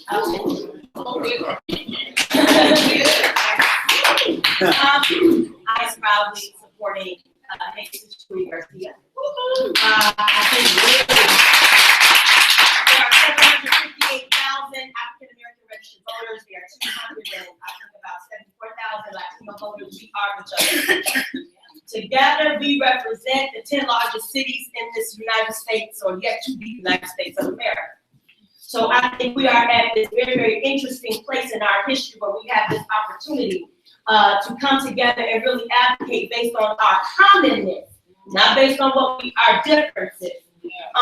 I'm proudly supporting Jesus Garcia. I think really, there are 758,000 African American registered voters. There are 200 and I think about 74,000 Latino voters. We are each other. Together, we represent the 10 largest cities in this United States, or yet to be United States of America. So I think we are at this very, very interesting place in our history where we have this opportunity to come together and really advocate based on our commonness, not based on what our differences.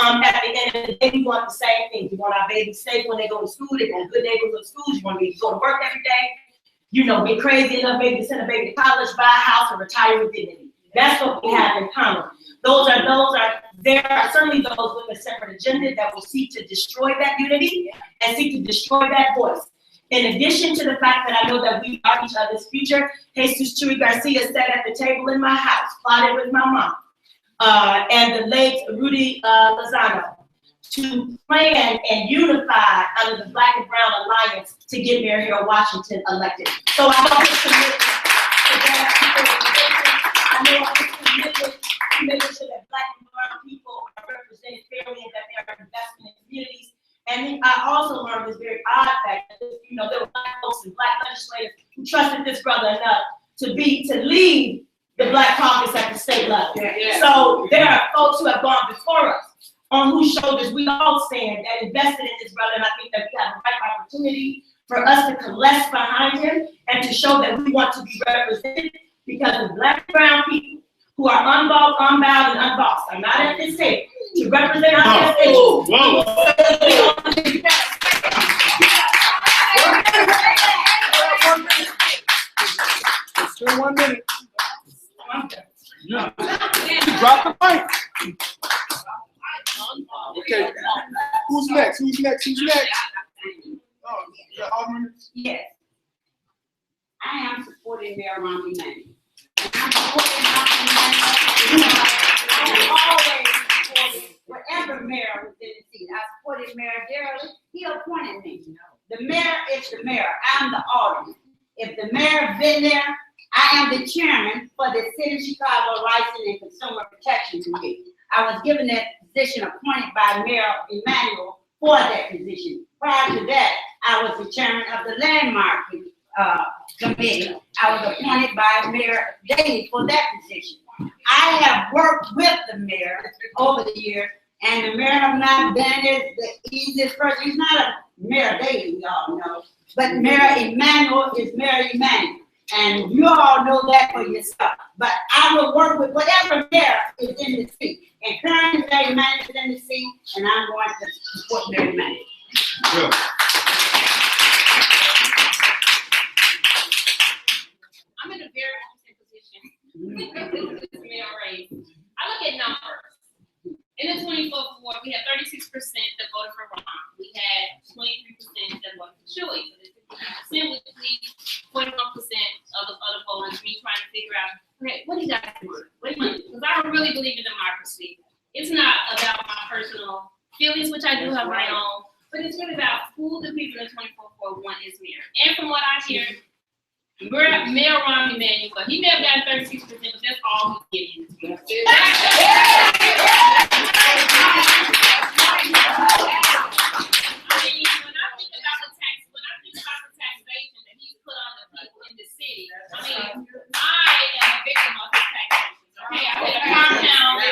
At the end of the day, we want the same thing. We want our babies safe when they go to school. They want good neighborhood schools. You want to go to work every day. You know, get crazy enough maybe to send a baby to college, buy a house, and retire with dignity. That's what we have in common. There are certainly those with a separate agenda that will seek to destroy that unity and seek to destroy that voice. In addition to the fact that I know that we are each other's future, Jesus Garcia sat at the table in my house, plotted with my mom, and the late Rudy Lozano to plan and unify under the Black and Brown Alliance to get Mayor Harold Washington elected. So I know his commitment to that. I know his commitment to that Black and Brown people are represented fairly and that they are investing in communities. And then I also learned this very odd fact that, you know, there were Black folks and Black legislators who trusted this brother enough to lead the Black caucus at the state level. So there are folks who have gone before us on whose shoulders we all stand that invested in this brother, and I think that we have the right opportunity for us to coalesce behind him and to show that we want to be represented, because the Black and brown people who are unbound, and unbossed are not at this table to represent our best interests. Still 1 minute. Yeah. Drop the mic. Okay. Who's next? Oh, Alderman. Yes. I am supporting Mayor Romney Manning. And I'm supporting Romney Manning. I always supported whatever mayor was in the seat. I supported Mayor Darrell. He appointed me. The mayor is the mayor. I'm the alderman. If the mayor been there, I am the chairman for the City of Chicago Licensing and Consumer Protection Committee. I was given that position appointed by Mayor Emanuel for that position. Prior to that, I was the chairman of the Landmark Committee. I was appointed by Mayor Daley for that position. I have worked with the mayor over the years, and the mayor have not been the easiest person. He's not a Mayor Daley, we all know, but Mayor Emanuel is Mayor Emanuel. And you all know that for yourself. But I will work with whatever mayor is in the seat. And currently, Mayor Emanuel is in the seat, and I'm going to support Mayor Emanuel. Good. I'm in a very interesting position. This mayor race. I look at numbers. In the 24th ward, we had 36% that voted for Ron. We had 23% that voted for Chewy. So the 50%, which leaves 41% of the other voters, me trying to figure out, okay, what do you guys want? What do you want? Because I don't really believe in democracy. It's not about my personal feelings, which I do have my own, but it's really about who the people in the 24th ward want as mayor. And from what I hear, Mayor Ron Emanuel, he may have gotten 36%, but that's all he's getting. Taxation that he's put on the people in the city, I am a victim of his taxation. Okay, I paid a compound,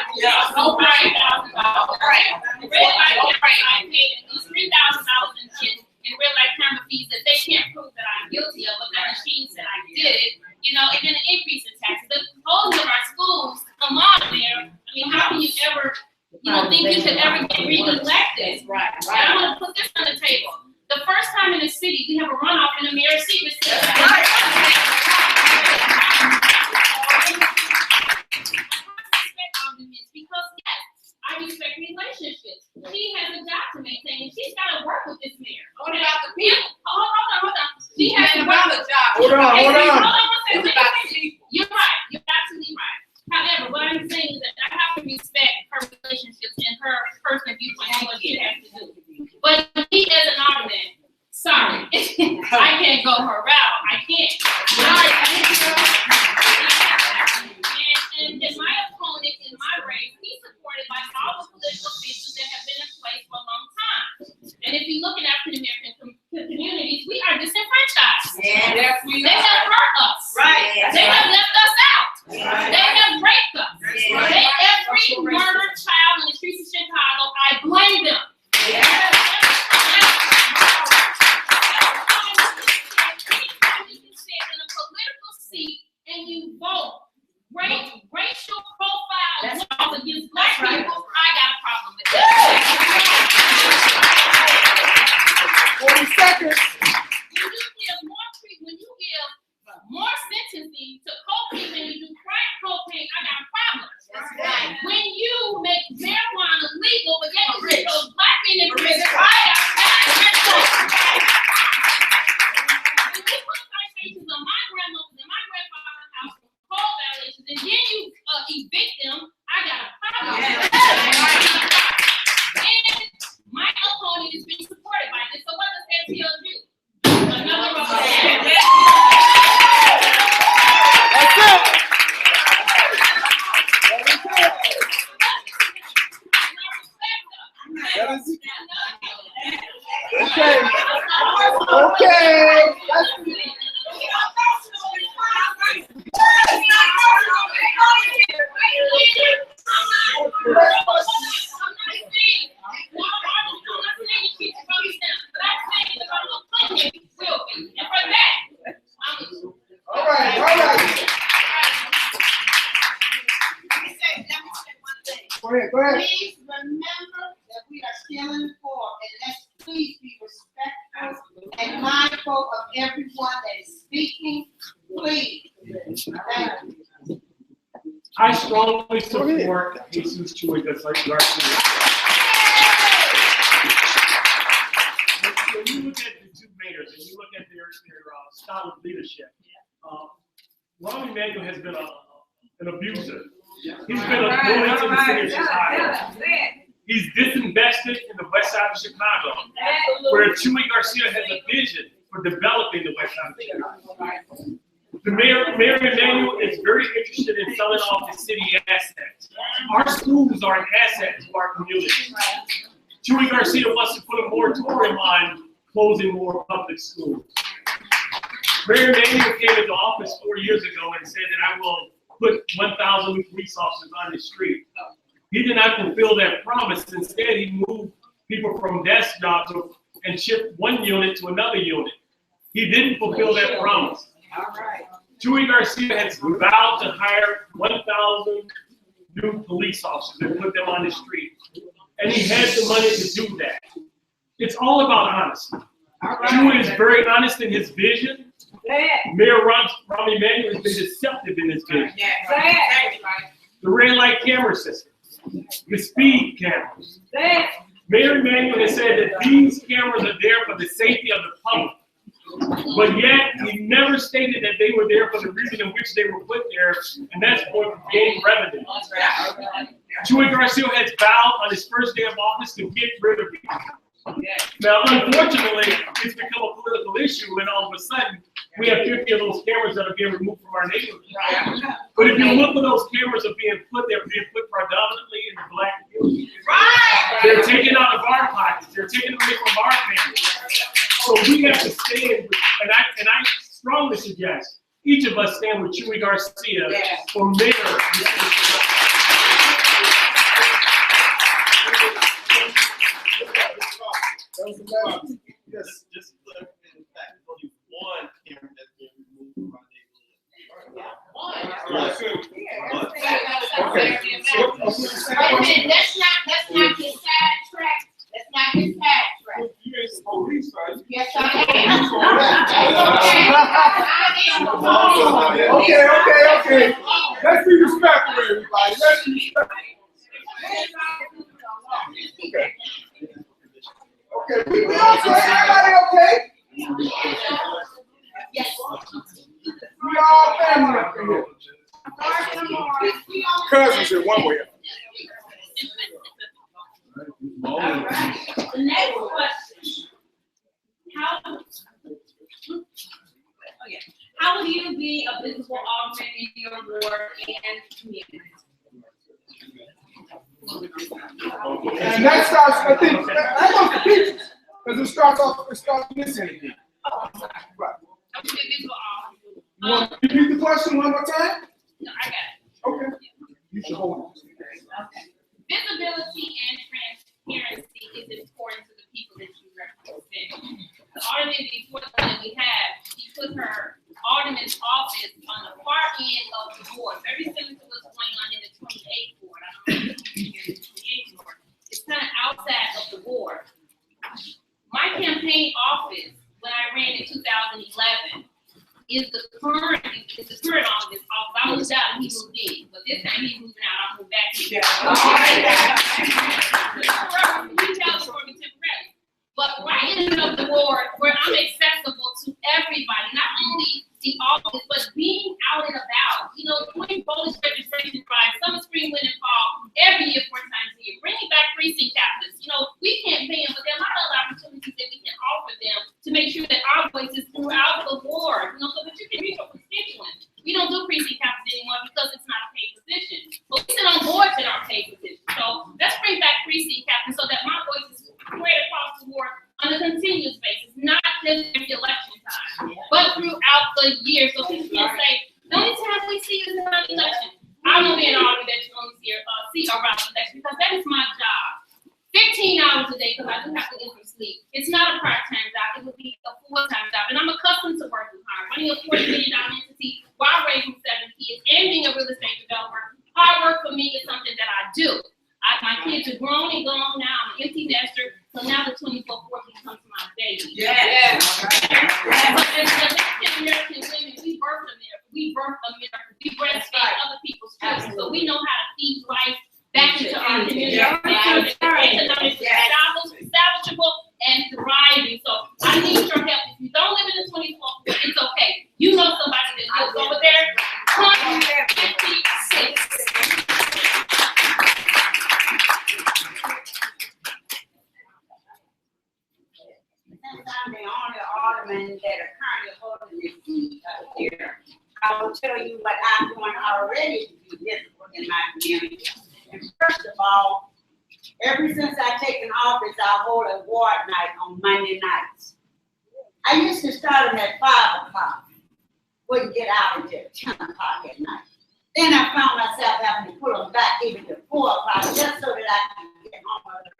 over $8,000. Red light, I paid at least $3,000 in red light camera fees that they can't prove that I'm guilty of, but the machine said I did it. You know, and then an increase in taxes. The closing of our schools, come on, Mayor. I mean, how can you ever, think you could ever get re-elected? Right. And I'm gonna put this on the table. The first time in the city, we have a runoff in the mayor's seat. Because yes, I respect relationships. She has a job to maintain, and she's got to work with this mayor. What about the people? Hold on. She has to work with the job. Hold on. You're right. You're absolutely right. However, what I'm saying is that I have to respect her relationships and her personal viewpoint and what she has to do. But me as an alderman, sorry, I can't go her route. I can't. And in my And if you look at African American communities, we are disenfranchised. Yes, we They have hurt us. Right. They have left us out. They have raped us. Every murdered child in the streets of Chicago, I blame them. In a political seat and you vote racial profile laws against black people, I got a problem with that. 40 seconds. When you give more sentencing to cocaine than you do crack cocaine, I got a problem. Right. When you make marijuana legal, but yet you put those black men in prison, I got a problem. When you put citations on my grandmother and my grandfather's house for code violations, and then you evict them, I got a problem. And my opponent is being supported by this. So what does that tell you? Another rubber stamp. Okay. Okay. All right. All right. Go ahead. Go ahead. Please remember that we are still informed, and let's please be respectful and mindful of everyone that is speaking. Please. Thank you. I strongly support Jesus Chuica's Garcia. When you look at the two mayors and you look at their style of leadership, Ron Emanuel has been an abuser. He's been a bully to the city of Chicago. He's disinvested in the west side of Chicago, where Chuy Garcia has a vision for developing the west side of Chicago. The Mayor Emanuel is very interested in selling off the city assets. Our schools are an asset to our community. Chuy Garcia wants to put a moratorium on closing more public schools. Mayor Emanuel came into office 4 years ago and said that I will put 1,000 new police officers on the street. He did not fulfill that promise. Instead, he moved people from desk jobs and shipped one unit to another unit. He didn't fulfill that promise. Chuy Garcia has vowed to hire 1,000 new police officers and put them on the street. And he has the money to do that. It's all about honesty. Chuy is very honest in his vision. Mayor Ron Emanuel has been deceptive in his vision. The red light camera system, the speed cameras. Mayor Emanuel has said that these cameras are there for the safety of the public. But yet, he never stated that they were there for the reason in which they were put there, and that's for gain revenue. Chuy Garcia has vowed on his first day of office to get rid of these. Now, unfortunately, it's become a political issue, and all of a sudden, we have 50 of those cameras that are being removed from our neighborhood. But if you look at those cameras are being put, they're being put predominantly in the black community. They're taken out of our pockets. They're taken away from our families. So we have to stand with, and I strongly suggest each of us stand with Chuy Garcia for mayor. Yes. Just in fact, only one camera that's been removed from our neighborhood. Wait a minute, let's not get sidetracked. Let's not get sidetracked. You ain't the police, right? Yes, I am. Okay. Let's be respectful, everybody. Let's be respectful. Okay, we okay? Everybody okay? Yes. We all family up in here. Cousins in one way. The next question. How will you be a visible alderman in your ward and community? And that starts, I think, that goes to teachers. Because it starts missing again. Oh, I'm sorry. Right. I'm gonna do this for all. You want to repeat the question one more time? No, I got it. Okay. You should hold it. Okay. Visibility and transparency is important to the people that you represent. The alderman before that we had, she put her alderman's office on the far end of the board, very similar to what's going on in the 28th ward. I don't know if you hear the 28th ward. It's kind of outside of the board. My campaign office, when I ran in 2011, is the current office. I moved out and he moved in, but this time he's moving out, I'll move back in. But right in the middle of the board, where I'm accessible to everybody, not only the office, but being out and about. You know, doing voters registration drives, summer, spring, winter, fall, every year 4 times a year. Bringing back precinct captains. You know, we can't pay them, but there are a lot of other opportunities that we can offer them to make sure that our voice is throughout the board. You know, so that you can reach your constituents. We don't do precinct captains anymore because it's not a paid position. But we sit on boards that aren't paid positions. So let's bring back precinct captains so that my voice is spread across the board on a continuous basis, not just every election time, but throughout the year. So people can say, the only time we see you is in an election. I will be an alderman that you only see around the election because that is my job. 15 hours a day because I do have to get some sleep. It's not a part-time job. It would be a full-time job. And I'm accustomed to working hard. Running a $40 million entity while raising 7 kids and being a real estate developer. Hard work for me is something that I do. My kids are grown and gone now. I'm an empty nester. So now the 24/4 becomes my baby. Yeah. But as African American women, we birth America. We breastfeed other people's children. So we know how to feed life back into our community. Economically salvageable and thriving. So I need your help. If you don't live in the 24th, it's okay. You know somebody that lives over there. 156. Since I'm the only alderman that are currently holding this seat up here, I will tell you what I'm doing already to be visible in my community. And first of all, ever since I've taken office, I hold a ward night on Monday nights. I used to start them at 5 o'clock, wouldn't get out until 10 o'clock at night. Then I found myself having to pull them back even to 4 o'clock just so that I can get home early.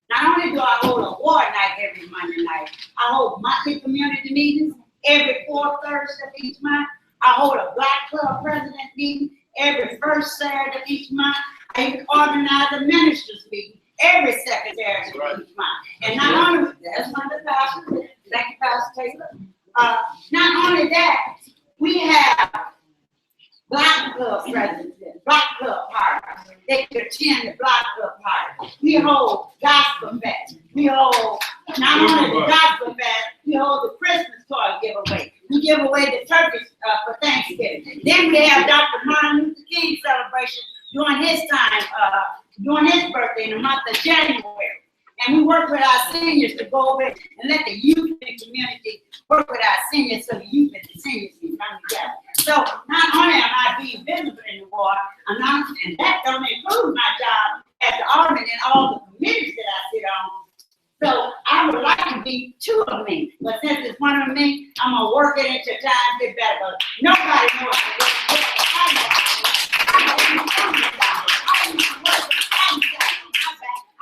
Not only do I hold a ward night every Monday night, I hold monthly community meetings every 4th Thursday of each month. I hold a Black Club President meeting every 1st Saturday of each month. I even organize a ministers meeting every 2nd Saturday of each month. And not only, that's one of the pastors, thank you, Pastor Taylor. Not only that, we have Black Club presidents, Black Club parties. They can attend the Black Club party. We hold gospel fest. We hold not only the gospel fest, we hold the Christmas toy giveaway. We give away the turkeys for Thanksgiving. Then we have Dr. Martin Luther King celebration during his time, during his birthday in the month of January. And we work with our seniors to go over and let the youth in the community work with our seniors so the youth and the seniors can come together. So not only am I being visible in the ward, and that don't include my job as the alderman and all the committees that I sit on. So I would like to be 2 of me, but since it's 1 of me, I'm gonna work it into time get better. But nobody knows what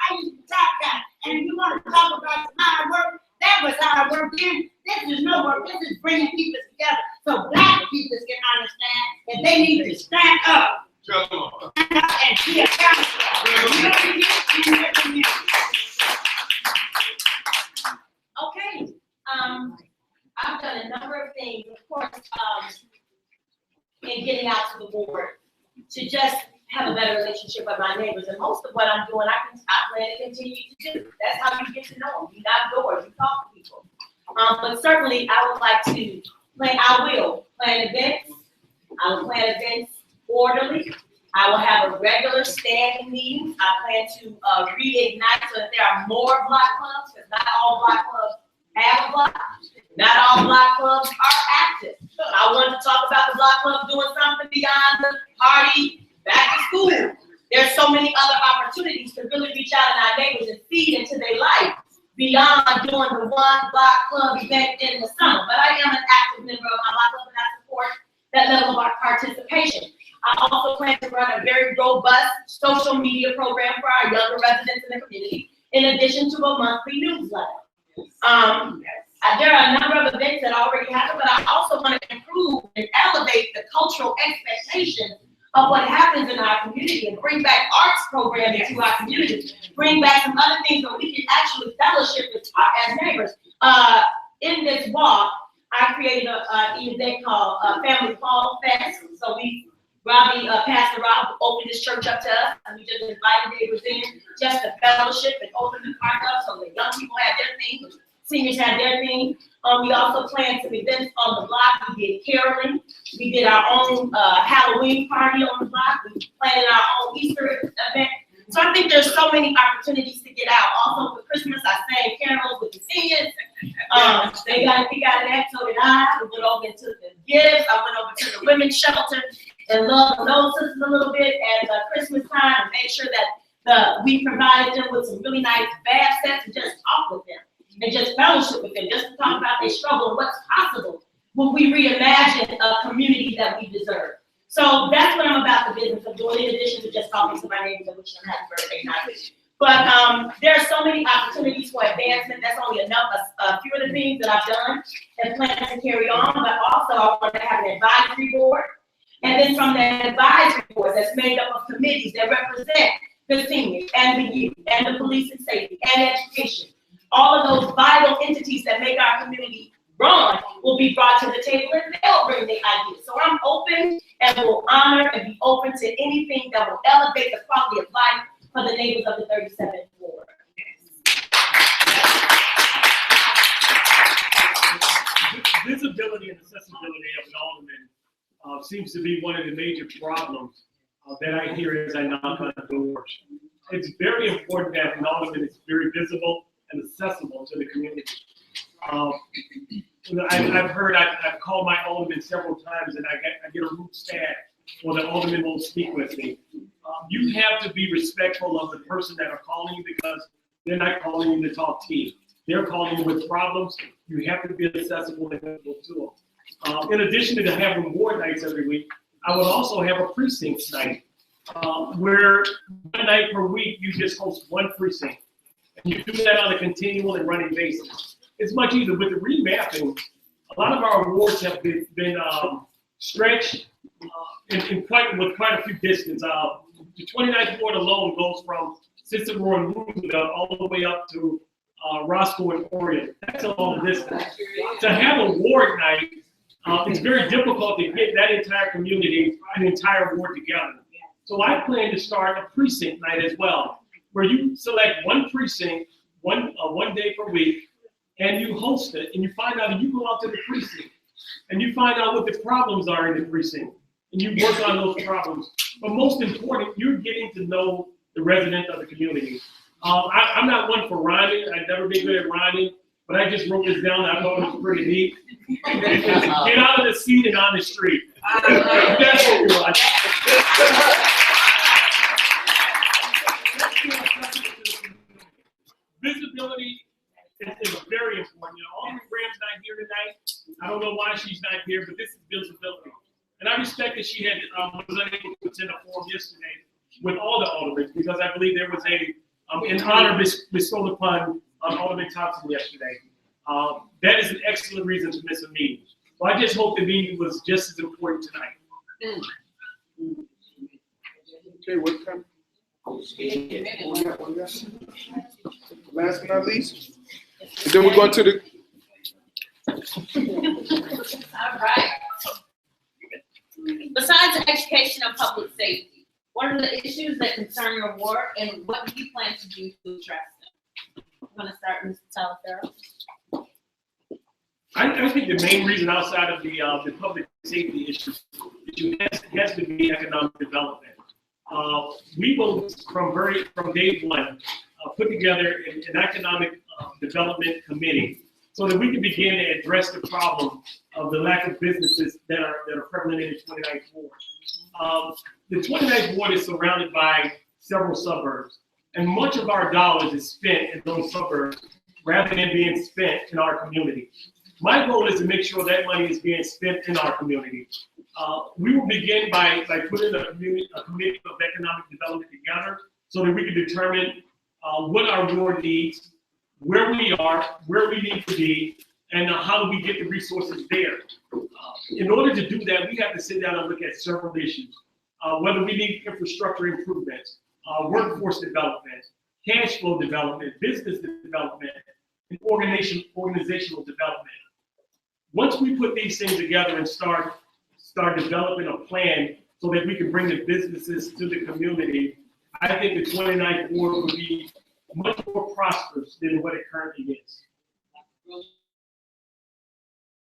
I used to talk that, and you want to talk about hard work? That was hard work then. This is no work. This is bringing people together so Black people can understand that they need to stand up. And be accountable. Okay, I've done a number of things, of course, in getting out to the board to just have a better relationship with my neighbors. And most of what I'm doing, I plan to continue to do. That's how you get to know them. You knock doors, you talk to people. But certainly I would like to plan events. I will plan events orderly. I will have a regular standing meeting. I plan to reignite so that there are more Black clubs, because not all Black clubs have a block. Not all Black clubs are active. I want to talk about the Black club doing something beyond the party, back to school. There's so many other opportunities to really reach out to our neighbors and feed into their life beyond doing the one block club event in the summer. But I am an active member of my block club and I support that level of our participation. I also plan to run a very robust social media program for our younger residents in the community, in addition to a monthly newsletter. There are a number of events that already happen, but I also want to improve and elevate the cultural expectations of what happens in our community and bring back arts programming to our community, bring back some other things so we can actually fellowship as neighbors. In this walk, I created an event called Family Fall Fest. So Pastor Rob opened this church up to us, and we just invited neighbors in just to fellowship and open the park up so the young people had their thing, seniors had their thing. We also planned some events on the block. We did caroling. We did our own Halloween party on the block. We planted our own Easter event. So I think there's so many opportunities to get out. Also for Christmas, I sang carols with the seniors. They got that, so did I. We went over and took the gifts. I went over to the women's shelter and loved on those sisters a little bit at Christmas time and made sure that we provided them with some really nice bath sets and just talk with them and just fellowship with them, just to talk about their struggle and what's possible when we reimagine a community that we deserve. So that's what I'm about, the business of doing, in addition to just talking to my neighbors and wishing them happy birthday night. But there are so many opportunities for advancement. That's only a few of the things that I've done and plan to carry on. But also I want to have an advisory board. And then from that advisory board that's made up of committees that represent the seniors and the youth and the police and safety and education. All of those vital entities that make our community run will be brought to the table and they'll bring their ideas. So I'm open and will honor and be open to anything that will elevate the quality of life for the neighbors of the 37th ward. Visibility and accessibility of an alderman seems to be one of the major problems that I hear as I knock on doors. It's very important that an alderman is very visible and accessible to the community. I've called my alderman several times and I get a rude stab or the alderman won't speak with me. You have to be respectful of the person that are calling you because they're not calling you to talk to you. They're calling you with problems. You have to be accessible and visible to them. In addition to having ward nights every week, I would also have a precinct night where one night per week you just host one precinct. And you do that on a continual and running basis. It's much easier. With the remapping, a lot of our wards have been stretched with quite a few distance. The 29th ward alone goes from Cicero and Roosevelt all the way up to Roscoe and Orion. That's a long distance. To have a ward night, it's very difficult to get that entire community and the entire ward together. So I plan to start a precinct night as well, where you select one precinct, one day per week, and you host it, and you find out, and you go out to the precinct, and you find out what the problems are in the precinct, and you work on those problems. But most important, you're getting to know the resident of the community. I'm not one for rhyming. I've never been good at rhyming, but I just wrote this down. I thought it was pretty neat. Get out of the seat and on the street. That's what we want. Visibility is very important. You know, Alderman Graham's not here tonight. I don't know why she's not here, but this is visibility. And I respect that she was unable to attend a forum yesterday with all the aldermen because I believe there was an honor bestowed upon Alderman Thompson yesterday. That is an excellent reason to miss a meeting. So I just hope the meeting was just as important tonight. Okay, what time? Last but not least, and then we're going to the. All right. Besides education and public safety, what are the issues that concern your ward and what do you plan to do to address them? I'm going to start with Mr. Talaferro. I think the main reason outside of the public safety issues has to be economic development. We will, from day one, put together an economic development committee so that we can begin to address the problem of the lack of businesses that are prevalent in the 29th ward. The 29th ward is surrounded by several suburbs, and much of our dollars is spent in those suburbs rather than being spent in our community. My goal is to make sure that money is being spent in our community. We will begin by putting a committee of economic development together so that we can determine what our ward needs, where we are, where we need to be, and how do we get the resources there. In order to do that, we have to sit down and look at several issues, whether we need infrastructure improvements, workforce development, cash flow development, business development, and organizational development. Once we put these things together and start developing a plan so that we can bring the businesses to the community, I think the 29th ward will be much more prosperous than what it currently is.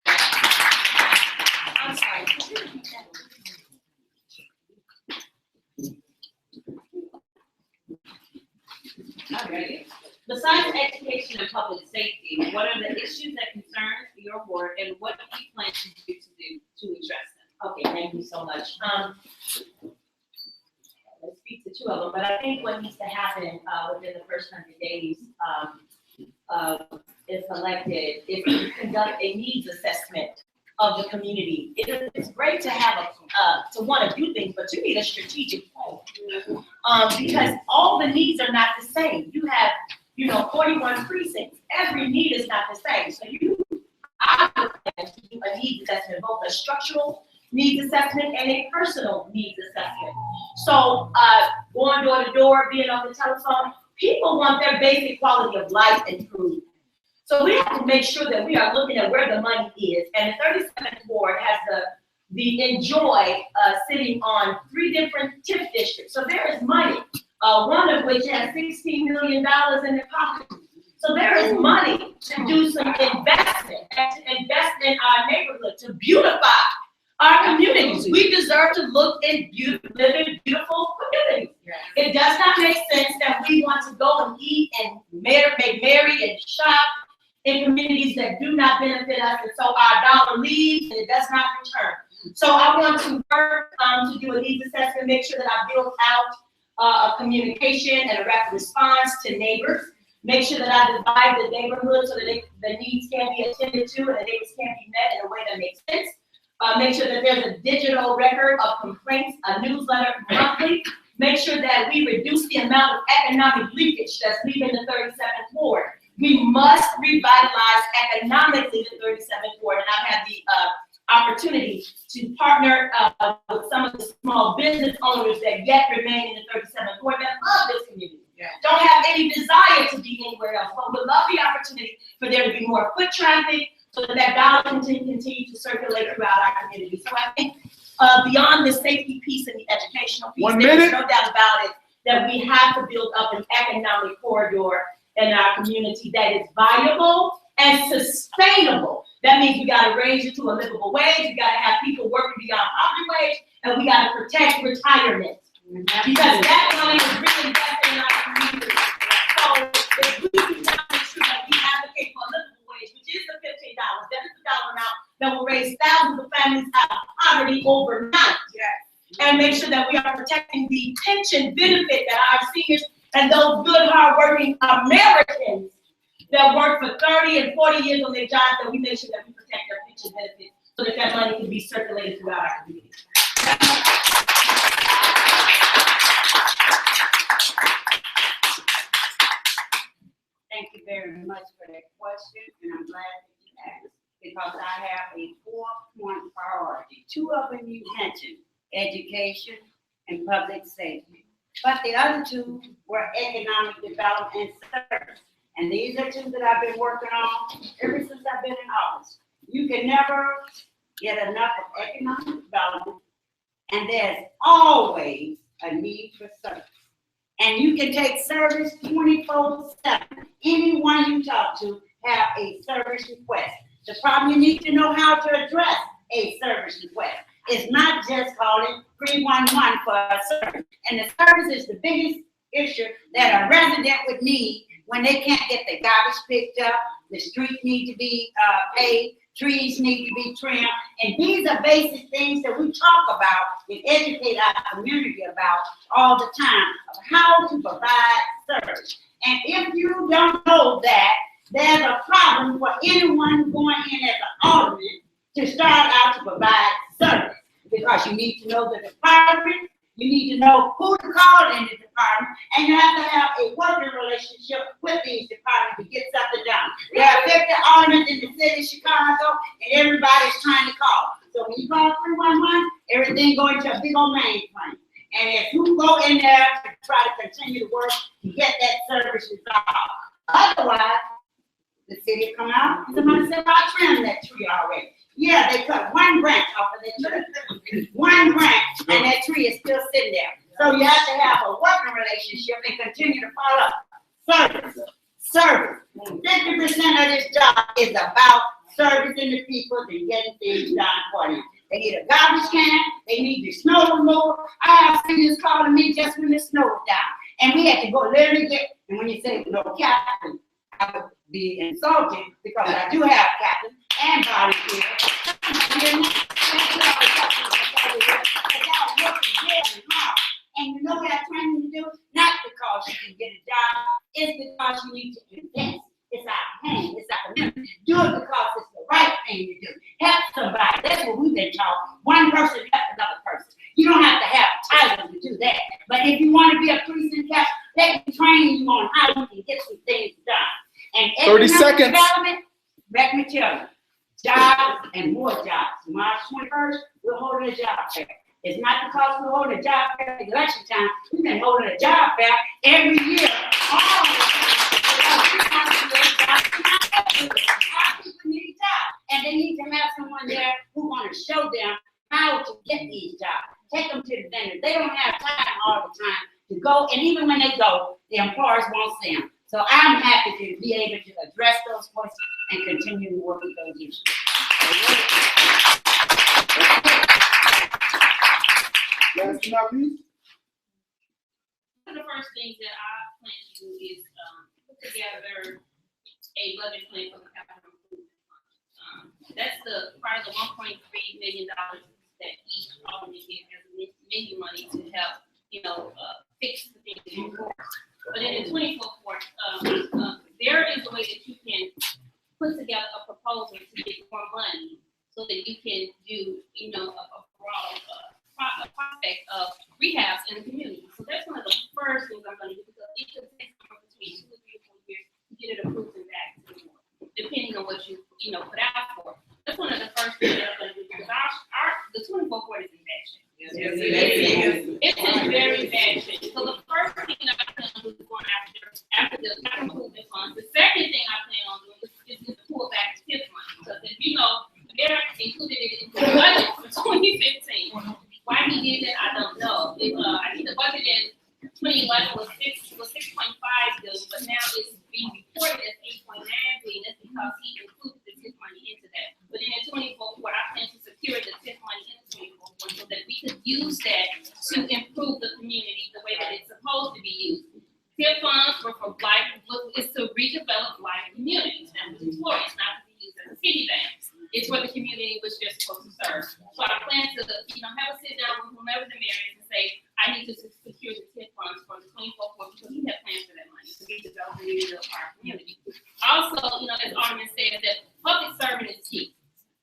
I'm sorry. All right. Besides education and public safety, what are the issues that concern your ward and what do you plan to do to address them? Okay, thank you so much. Let's speak to two of them, but I think what needs to happen, within the first 100 days, if elected, is to conduct a needs assessment of the community. It's great to have to want to do things, but you need a strategic plan. Because all the needs are not the same. You have, 41 precincts. Every need is not the same. So I would plan to do a needs assessment, both a structural needs assessment and a personal needs assessment. So going door to door, being on the telephone, people want their basic quality of life improved. So we have to make sure that we are looking at where the money is. And the 37th ward has the enjoy sitting on 3 different TIF districts. So there is money, one of which has $16 million in their pocket. So there is money to do some investment and to invest in our neighborhood, to beautify our communities. We deserve to live in beautiful communities. It does not make sense that we want to go and eat and make merry and shop in communities that do not benefit us, and so our dollar leaves and it does not return. So I want to work to do a needs assessment, make sure that I build out a communication and a rapid response to neighbors, make sure that I divide the neighborhood so that the needs can be attended to and the neighbors can be met in a way that makes sense. Make sure that there's a digital record of complaints, a newsletter monthly. Make sure that we reduce the amount of economic leakage that's leaving the 37th ward. We must revitalize economically the 37th ward, and I've had the opportunity to partner with some of the small business owners that yet remain in the 37th ward that love this community. Don't have any desire to be anywhere else, but would love the opportunity for there to be more foot traffic so that dollar can continue to circulate throughout our community. So I think beyond the safety piece and the educational piece, there's no doubt about it that we have to build up an economic corridor in our community that is viable and sustainable. That means we gotta raise it to a livable wage, we gotta have people working beyond poverty wage, and we gotta protect retirement. Because that money is reinvested in our community. So if we do not make sure that we advocate for a livable wage, which is the $15, that is the dollar amount that will raise thousands of families out of poverty overnight. And make sure that we are protecting the pension benefit that our seniors and those good, hardworking Americans that work for 30 and 40 years on their jobs, that we make sure that we protect their pension benefits so that that money can be circulated throughout our community. Thank you very much for that question, and I'm glad that you asked, because I have a 4-point priority. 2 of them you mentioned, education and public safety. But the other 2 were economic development and service. And these are 2 that I've been working on ever since I've been in office. You can never get enough of economic development, and there's always a need for service. And you can take service 24/7. Anyone you talk to have a service request. The problem, you need to know how to address a service request. It's not just calling 311 for a service. And the service is the biggest issue that a resident would need when they can't get the garbage picked up, the streets need to be paved, trees need to be trimmed. And these are basic things that we talk about and educate our community about all the time, of how to provide service. And if you don't know that, there's a problem for anyone going in as an alderman to start out to provide service. Because you need to know the department, you need to know who to call in the department, and you have to have a working relationship with these departments to get something done. There are 50 aldermen in the city of Chicago, and everybody's trying to call. So when you call 311, everything going to a big old mainframe. And if you go in there to try to continue to work to get that service resolved, otherwise, the city come out and somebody said, I trimmed that tree already. Yeah, they cut one branch off of that tree. One branch, and that tree is still sitting there. So you have to have a working relationship and continue to follow up. Service. 50% of this job is about servicing the people and getting things done for them. They need a garbage can, they need the snow removal. I have seniors calling me just when the snow is down. And we had to go literally get, and when you say no captain, I would be insulted because I do have captain and volunteer. And you know what I'm trying to do? Not because you can get a job, it's because you need to invest. It's our hand, it's our commitment. Do it because it's the right thing to do. Help somebody. That's what we've been taught. One person help another person. You don't have to have a title to do that. But if you want to be a precinct captain, let me train you on how you can get some things done. And 30 seconds. Development, let me tell you, jobs and more jobs. March 21st, we're holding a job fair. It's not because we're holding a job fair at election time. We've been holding a job fair every year, all the time. Our people need jobs, and they need to have someone there who's going to show them how to get these jobs. Take them to the vendors. They don't have time all the time to go, and even when they go, the employers won't see them. So I'm happy to be able to address those questions and continue to work with those issues. Last but not least. One of the first things that I plan to do is put together a budget plan for the capital improvement fund. That's the part of the $1.3 million that each alderman gets as menu money to help, fix the things in court. But in the 24th court, there is a way that you can put together a proposal to get more money so that you can do, a broad prospect of rehabs in the community. So that's one of the first things I'm going to do because it could take between 2 or 3 or 4 years to get it approved and back to the board, depending on what you put out for. That's one of the first things that I'm going to do because the 24th court is in bad shape. It's in very bad shape. So the first thing that I plan on doing is going after the capital improvement funds. The second thing I plan on doing is to pull back the TIF money. Because if you know, they're included it in the budget for 2015. Why he did it, I don't know. I think the budget in 2011 was 6.5 billion, but now it's being reported as 8.9 billion. That's because he included the TIF money into that. But in the 24th court, I plan to secure the TIF money in the 24th court so that we could use that to improve the community the way that it's supposed to be used. TIF funds were for life, it's to redevelop life communities. That was employees, not to be used as a city bank. It's what the community was just supposed to serve. So I plan to, have a sit down with whomever the mayor is and say, I need to secure the TIF funds for the 24th court because we have plans for that money to redevelop and redevelop our community. Also, as Alderman said, that public service is key.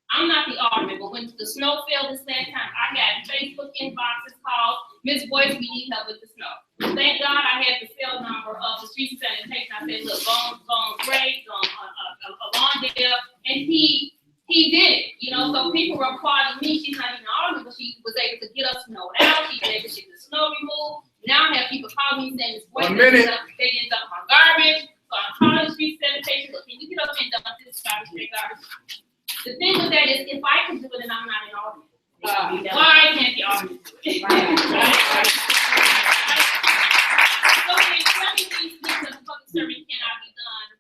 I'm not the alderman, but when the snow fell this last time, I got Facebook inboxes called, Ms. Boyce, we need help with the snow. Thank God I had the cell number of the street sanitation. I said, look, go on Gray, go on Lawndale, and he did it, so people were applauding me. She's not even an alderman, but she was able to get us snowed out. She was able to get the snow removed. Now I have people calling me saying, Ms. Boyce, they didn't dump my garbage. So I'm calling street sanitation. Look, can you get up and dump this garbage? The thing with that is, if I can do it and I'm not an alderman, why can't the alderman do it? So when some of these things of public service cannot be done,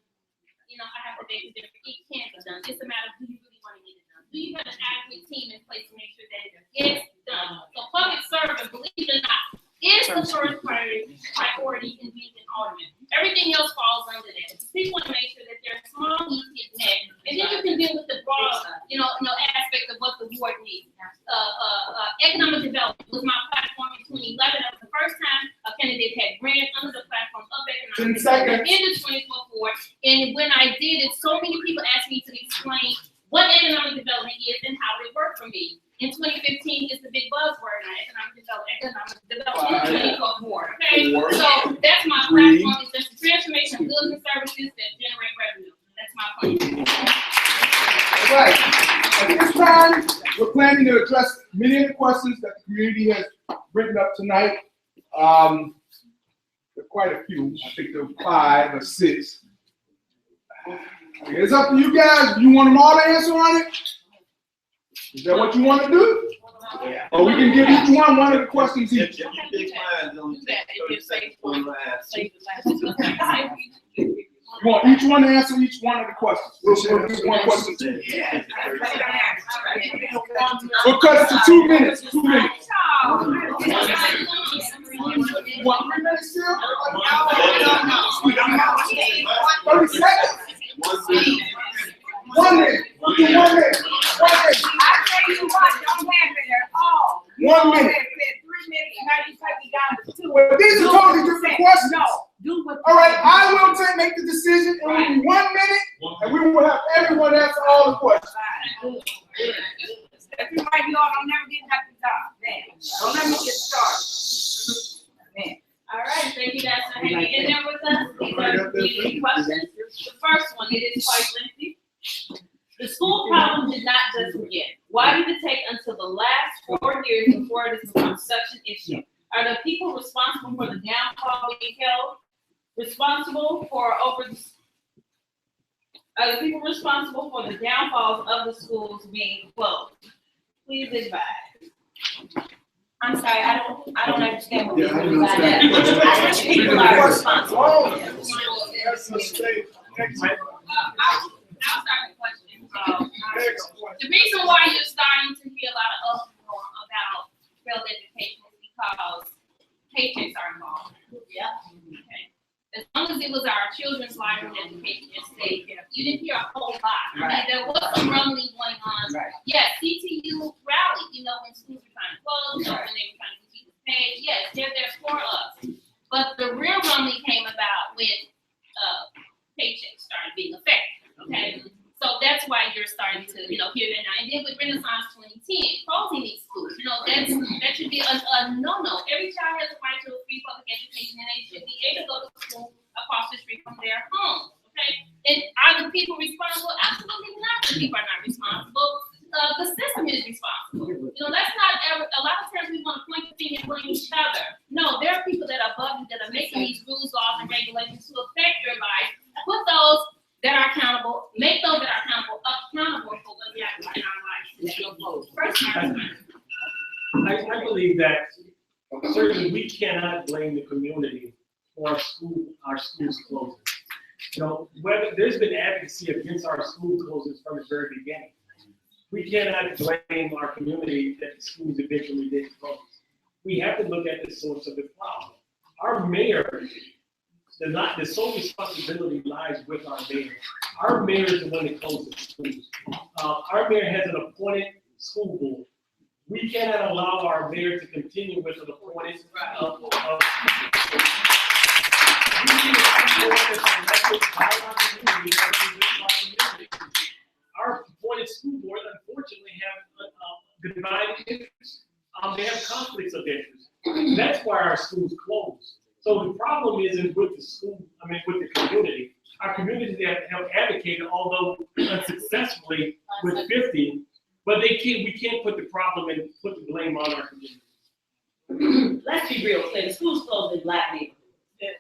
I have to make it different. It can be done. It's a matter of do you really want to get it done? Do you have an adequate team in place to make sure that it gets done? So public service, believe it or not, is the first priority in being an alderman. Everything else falls under that. People want to make sure that their small needs get met, and then you can deal with the broad, aspect of what the ward needs. Economic development was my platform in 2011. That was the first time a candidate had grants under the platform of economic development in the 24th ward, and when I did it, so many people asked me to explain what economic development is and how it worked for me. In 2015, it's the big buzzword now, economic development 24th ward, okay? So that's my platform, it's just the transformation of goods and services that generate revenue. That's my plan. All right. At this time, we're planning to address many of the questions that the community has written up tonight. There are quite a few. I think there are 5 or 6. It's up to you guys. You want them all to answer on it? Is that what you want to do? Yeah. Or we can give each one of the questions each. If you pick mine, don't take 30 seconds for the last. You want each one to answer each one of the questions. We'll do one question too. Yeah. We'll cut it to 2 minutes. 2 minutes. What, 3 minutes still? 30 seconds? 1 minute. We'll do 1 minute. 1 minute. I tell you what, don't have it at all. 1 minute. 3 minutes, now you take it down to 2. Well, these are totally different questions. No, do what. All right, I will make the decision. It will be 1 minute, and we will have everyone answer all the questions. If you might be all, don't never get happy talk. Man, don't let me get started. Man. All right, thank you guys for hanging in there with us. These are community questions. The first one, it is quite lengthy. The school problem did not just begin. Why did it take until the last 4 years before it has become such an issue? Are the people responsible for the downfall being held responsible for are the people responsible for the downfalls of the schools being closed? Please advise. I'm sorry, I don't understand what Yeah, you I mean by that. understand. I think people are responsible. Oh, that's a state. Next I'll start the question. question. The reason why you're starting to hear a lot of uproar about failed education is because paychecks are involved. Yeah. Okay. As long as it was our children's life and education at stake, you didn't hear a whole lot. I mean, there was some rumbling going on. Right. Yes, CTU rallied, when schools were trying to close, or when they were trying to keep us paid. Yes, they're there for us. But the real rumbling came about when paychecks started being affected. Okay. So that's why you're starting to, hear that now. And then with Renaissance 2010, closing these schools, that should be a no-no. Every child has a right to a free public education, and they should be able to go to school across the street from their home. Okay? And are the people responsible? Absolutely not. The people are not responsible. The system is responsible. Let's not ever. A lot of times we want to point the finger and blame each other. No, there are people that are above you that are making these rules, laws, and regulations to affect your life. Put those that are accountable, make those that are accountable for what's happening in our lives. First, I believe that certainly we cannot blame the community for our schools closing. Whether there's been advocacy against our school closings from the very beginning. We cannot blame our community that the schools eventually didn't close. We have to look at the source of the problem. Our mayor, the sole responsibility lies with our mayor. Our mayor is the one that closes schools. Our mayor has an appointed school board. We cannot allow our mayor to continue with an appointed Our appointed school board, unfortunately, have divided interests. They have conflicts of interest. That's why our schools close. So the problem isn't with the school, with the community. Our communities have advocated, although unsuccessfully, with 50, but we can't put the problem and put the blame on our community. Let's be real clear, the schools closed in Black neighborhoods.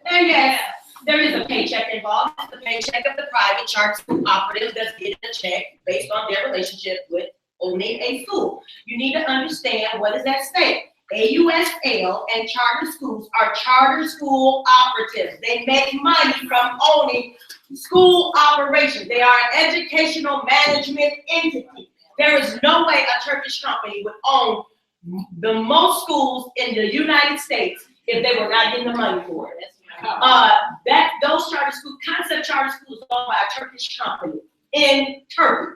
And yes, there is a paycheck involved. It's the paycheck of the private charter school operative that's getting a check based on their relationship with owning a school. You need to understand what is at stake. AUSL and charter schools are charter school operatives. They make money from owning school operations. They are an educational management entity. There is no way a Turkish company would own the most schools in the United States if they were not getting the money for it. Those charter schools, concept charter schools, are owned by a Turkish company in Turkey.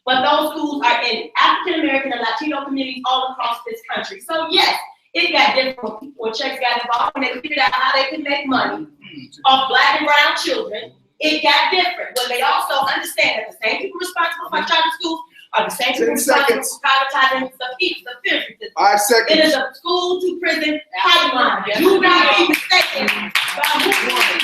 But those schools are in African American and Latino communities all across this country. So yes, it got different when checks got involved and they figured out how they could make money off Black and brown children it got different, when they also understand that the same people responsible for charter schools are the same people 10 responsible seconds. for privatizing the prison system. 5 It seconds. is a school to prison pipeline. Do not be mistaken about who won it.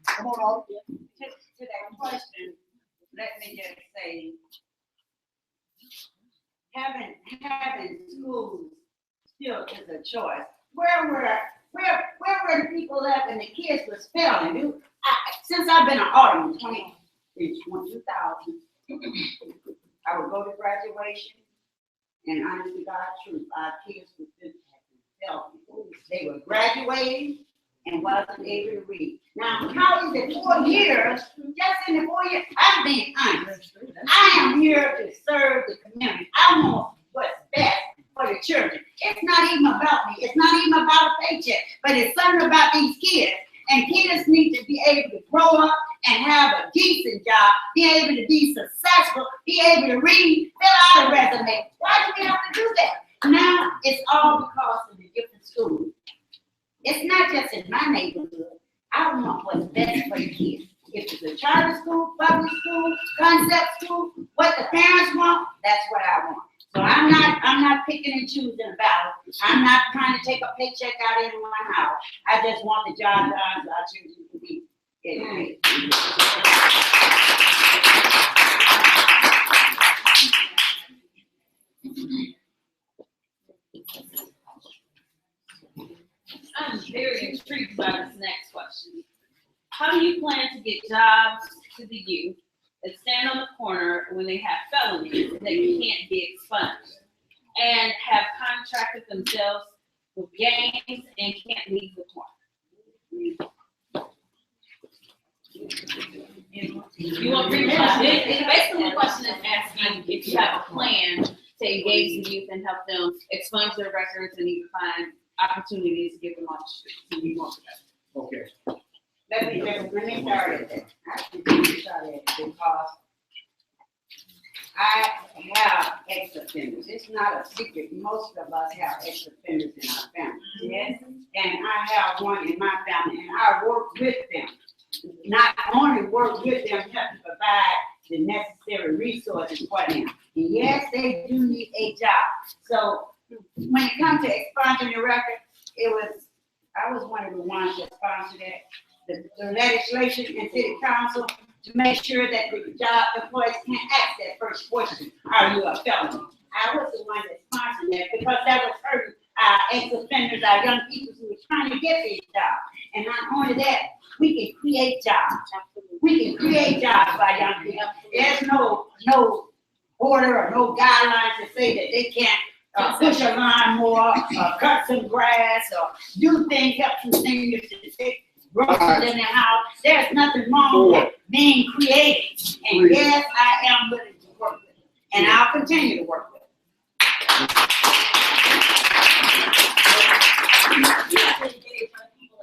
Come on, Alder. To that question, let me just say, having schools still is a choice. Where were the people at when the kids were spelling? Since I've been an Alderman, in 2000, I would go to graduation, and honestly, God, truth, our kids would just have to spell. They were graduating and wasn't able to read. Now, how is it 4 years, just in the 4 years, I'm being honest. I am here to serve the community. I want what's best for the children. It's not even about me. It's not even about a paycheck, but it's something about these kids. And kids need to be able to grow up and have a decent job, be able to be successful, be able to read, fill out a resume. Why do we have to do that? Now, it's all because of the different schools. It's not just in my neighborhood. I want what's best for the kids. If it's a charter school, public school, concept school, what the parents want, that's what I want. So I'm not picking and choosing about it. I'm not trying to take a paycheck out of anyone's house. I just want the job done so our children can be educated. I'm very intrigued by this next question. How do you plan to get jobs to the youth that stand on the corner when they have felonies that can't be expunged and have contracted themselves with gangs and can't leave the corner? You want to basically the question is asking if you have a plan to engage the youth and help them expunge their records and even find opportunities to get them on the street. So you want that. Okay. Let me start at that. I think we should start at it because I have ex-offenders. It's not a secret. Most of us have ex-offenders in our family. Yes. And I have one in my family, and I work with them. Not only work with them, help to provide the necessary resources for them. And yes, they do need a job. So when it comes to expunging the record, I was one of the ones that sponsored that, the legislation and city council to make sure that the job employees can ask that first question, are you a felon? I was the one that sponsored that because that was hurting our ex-offenders, our young people who were trying to get these jobs. And not only that, we can create jobs. We can create jobs for our young people. There's no order or no guidelines to say that they can't push a lawnmower, cut some grass, or do things, help some seniors to take groceries in their house. There's nothing wrong with being creative. And yes, I am willing to work with it. And I'll continue to work with it. We have to engage young people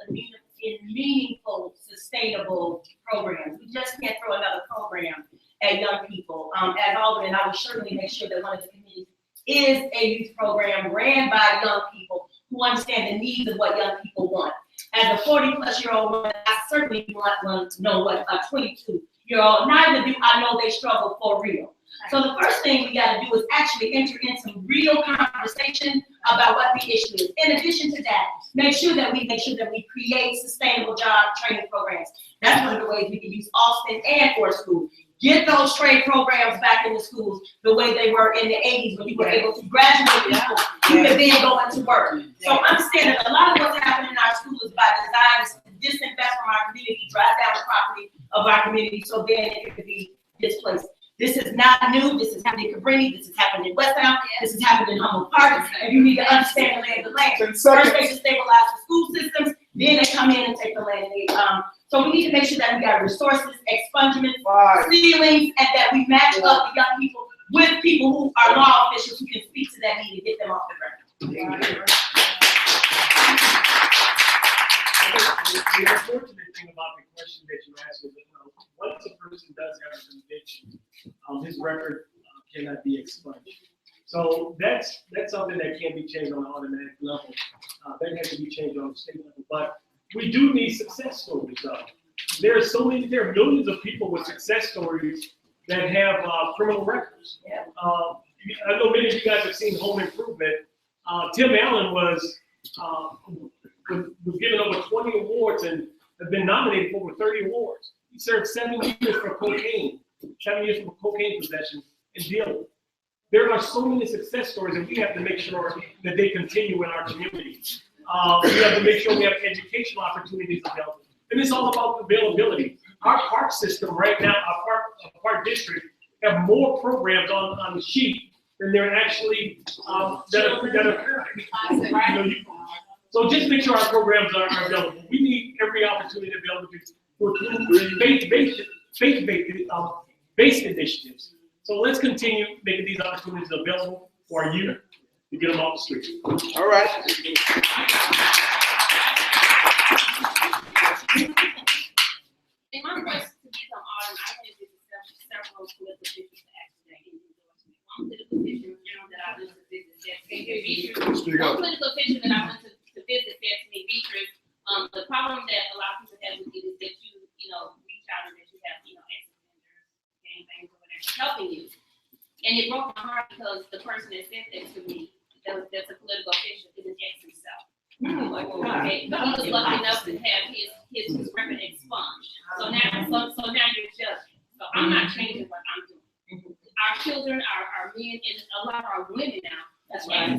in meaningful, sustainable programs. We just can't throw another program at young people. As Alderman, I will certainly make sure that one of the committees is a youth program ran by young people who understand the needs of what young people want. As a 40-plus-year-old woman, I certainly want to know what a 22-year-old, neither do I know they struggle for real. So the first thing we got to do is actually enter in some real conversation about what the issue is. In addition to that, make sure that we create sustainable job training programs. That's one of the ways we can use Austin and Ford School. Get those trade programs back in the schools the way they were in the 80s when you were able to graduate people, you could then go into work. So understand that a lot of what's happening in our schools is by design to disinvest from our community, drive down the property of our community so then it could be displaced. This is not new. This has happened in Cabrini. This has happened in West Town. This has happened in Humboldt Park. And you need to understand the lay of the land. First, they just stabilize the school systems. Then they come in and take the land. So we need to make sure that we got resources, expungements, ceilings, and that we match up the young people with people who are law officials who can speak to that need and get them off the ground. The unfortunate thing about the question that you asked is that once a person does have a conviction, his record cannot be expunged. So that's something that can't be changed on an automatic level. That has to be changed on the state level. But we do need success stories, though. There are millions of people with success stories that have criminal records. I know many of you guys have seen Home Improvement. Tim Allen was given over 20 awards and has been nominated for over 30 awards. He served 7 years for cocaine, 7 years for cocaine possession and dealing. There are so many success stories, and we have to make sure that they continue in our community. We have to make sure we have educational opportunities available. And it's all about availability. Our park system right now, our park district, have more programs on the sheet than there actually that are current. So just make sure our programs are available. We need every opportunity available for faith-based initiatives. So let's continue making these opportunities available for our youth to get them off the street. All right. In my quest to become Alderman, I went to several political officials to actually endorse me. One political official that I went to visit said to me, one political official that I went to visit said to me, Beatrice, the problem that a lot of people have with you is that you reach out and that you have, ex-offenders, gangbangers, or whatever, helping you. And it broke my heart because the person that said that to me, that's a political official, is an ex himself. Okay, he was lucky enough to have his record expunged. So now you're judging. So I'm not changing what I'm doing. Our children, our men, and a lot of our women now, that's right.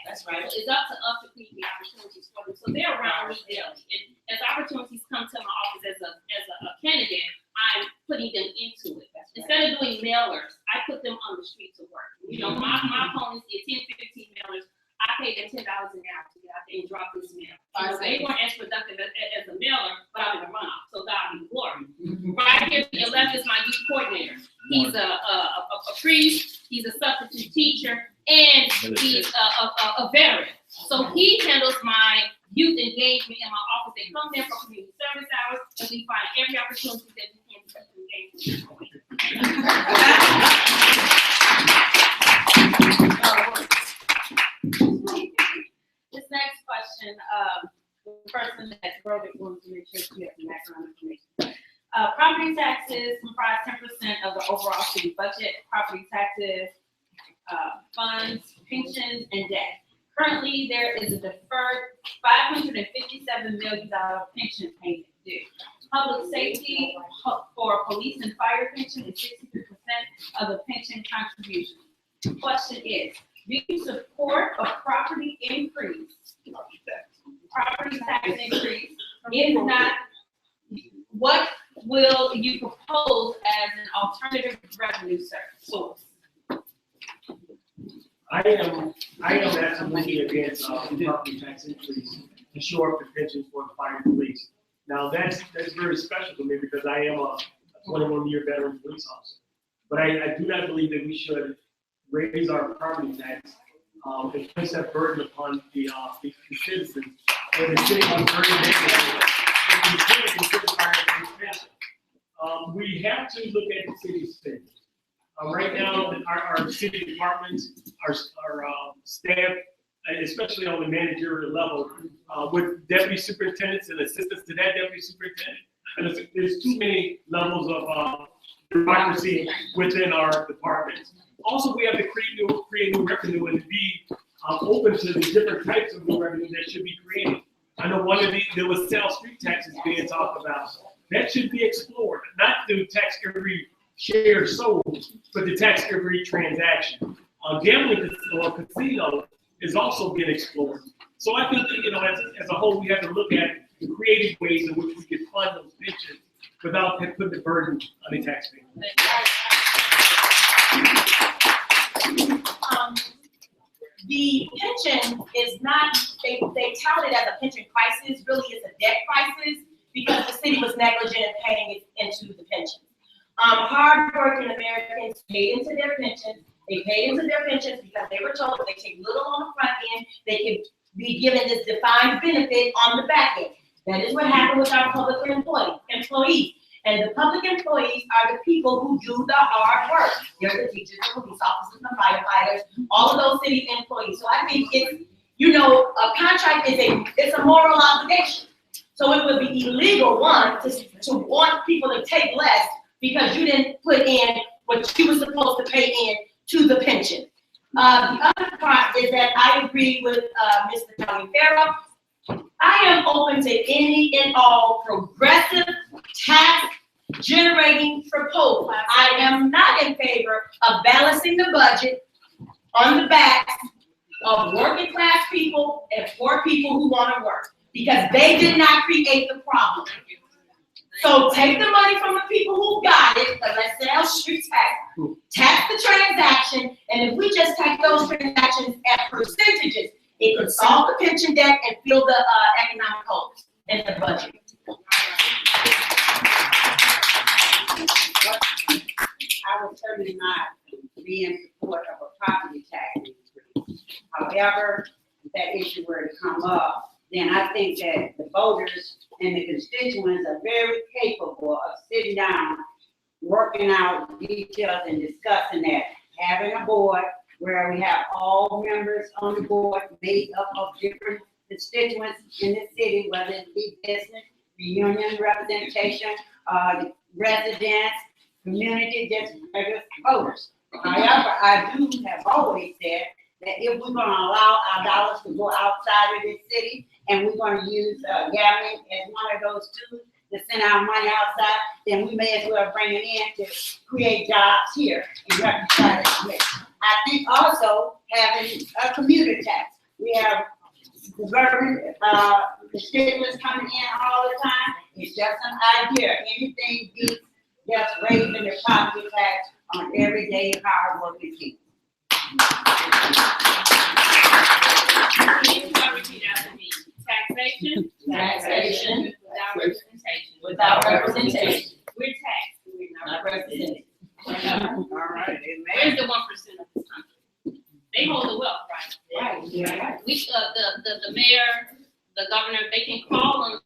That's right. So it's up to us to create the opportunities for them. So they're around me daily. And as opportunities come to my office as a candidate, I'm putting them into it. Instead of doing mailers, I put them on the street to work. My opponents get 10, 15 mailers. I pay them $10 an hour to get out there and drop this mail. They weren't as productive as a mailer, but I'm in a runoff. So God be glory. Right here to your left is my youth coordinator. He's a priest, he's a substitute teacher, and he's a veteran. So he handles my youth engagement in my office. They come there for community service hours, and we find every opportunity that we can to engage with them. This next question, the person that wrote it wanted to make sure she has the background information. Property taxes comprise 10% of the overall city budget. Property taxes, funds, pensions, and debt. Currently, there is a deferred $557 million pension payment due. Public safety for police and fire pension is 63% of the pension contribution. The question is, do you support a property increase? Property tax increase? If not, what will you propose as an alternative revenue source? I am absolutely against property tax increase to shore up the pensions for the fire and police. Now that's very special to me because I am a 21-year veteran police officer. But I do not believe that we should raise our property tax and place that burden upon the citizens and the city on we have to look at the city spending. Right now, our city departments, our staff, especially on the managerial level, with deputy superintendents and assistants to that deputy superintendent, and there's too many levels of bureaucracy within our departments. Also, we have to create new revenue and be open to the different types of new revenue that should be created. I know there was sales street taxes being talked about. That should be explored, not to tax every share sold, but to tax every transaction. Gambling or casino is also being explored. So I think that, as a whole, we have to look at the creative ways in which we can fund those pensions without putting the burden on the taxpayer. The pension is not, they tout it as a pension crisis, really it's a debt crisis because the city was negligent in paying it into the pension. Hardworking Americans paid into their pensions. They paid into their pensions because they were told if they take little on the front end, they can be given this defined benefit on the back end. That is what happened with our public employees. And the public employees are the people who do the hard work. They're the teachers, the police officers, the firefighters, all of those city employees. So I think it's, you know, a contract it's a moral obligation. So it would be illegal, one, to want people to take less because you didn't put in what you were supposed to pay in to the pension. The other part is that I agree with Mr. Tony Farrow. I am open to any and all progressive tax generating proposals. I am not in favor of balancing the budget on the backs of working class people and poor people who want to work, because they did not create the problem. So take the money from the people who got it, let's say street tax the transaction, and if we just take those transactions at percentages, it could solve the pension debt and fill the economic holes in the budget. I would certainly not be in support of a property tax increase. However, if that issue were to come up, then I think that the voters and the constituents are very capable of sitting down, working out details and discussing that. Having a board where we have all members on the board made up of different constituents in the city, whether it be business, union representation, residents, community, just regular voters. However, I do have always said that if we're gonna allow our dollars to go outside of this city and we're gonna use gambling as one of those tools to send our money outside, then we may as well bring it in to create jobs here and rectify it. I think also having a commuter tax. We have suburban constituents coming in all the time. It's just an idea. Anything beats just raising the property tax on everyday hard working people. Repeat after me. Taxation. Taxation. Without representation. Without representation. We're taxed, we're not Not represented. All right, Where's the 1% of this country? They hold the wealth, right? Right, yeah. We, the mayor, the governor, they can call on them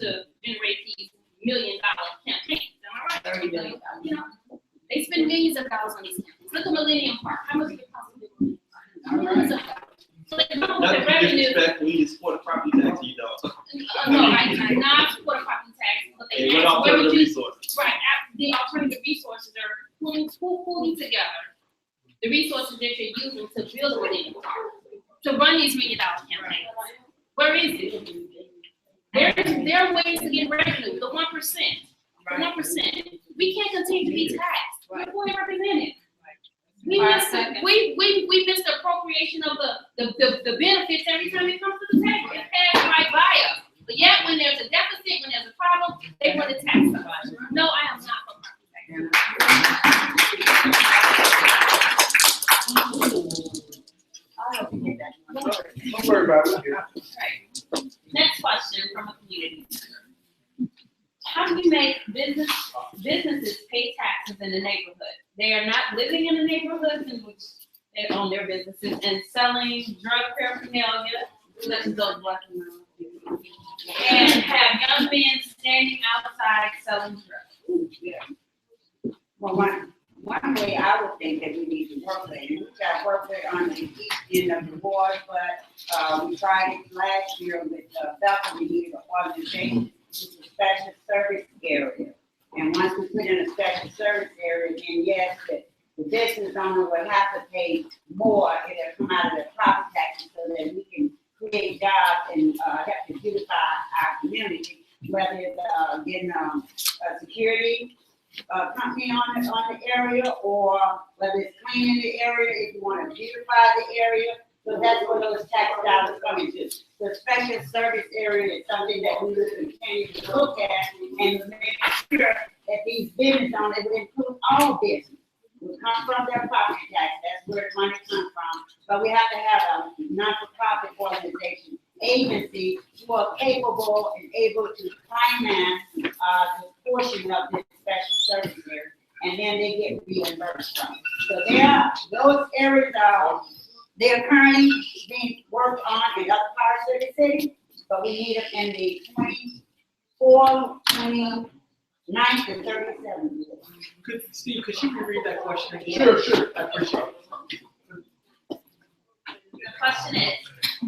to generate these $1 million campaigns, am I right? 30 million. You know, they spend millions of dollars on these campaigns. Look at Millennium Park, how much did it cost them? Millions of dollars. So they come up with the revenue. When you support a property tax, you don't. No, I not support a property tax, but they What ask where would alternative you. resources? Right, the alternative resources are pulling together the resources that you're using to build a Millennium Park, to run these $1 million campaigns. Where is it? There are ways to get revenue, the 1%. The 1%. We can't continue to be taxed. We're fully represented. We missed the appropriation of the benefits every time it comes to the tax. It passed right by us. But yet, when there's a deficit, when there's a problem, they want to tax us. No, I am not for property tax. Don't worry about it. Right. Next question from a community member. How do you make businesses pay taxes in the neighborhood? They are not living in the neighborhoods in which they own their businesses and selling drug paraphernalia, such as those black and have young men standing outside selling drugs. Well, one way I would think that we need to work with, and we got work with on the east end of the board, but we tried it last year with Bethel, we needed an organization, it's a special service area. And once we put in a special service area, then yes, the business owner will have to pay more, it'll come out of the property taxes so that we can create jobs and help to beautify our community, whether it's getting a security company on the area, or whether it's cleaning the area, if you want to beautify the area. So that's where those tax dollars come into. The special service area is something that we will continue to look at and make sure that these business owners, it will include all business, will come from their property tax. That's where the money comes from. But we have to have a non-for-profit organization, agency who are capable and able to finance the portion of this special service area, and then they get reimbursed from it. So those areas are. They are currently being worked on in other parts of the city, but we need them in the 24, 25 9th to 37th. Steve, could you reread that question again? Sure. I appreciate it. The question is,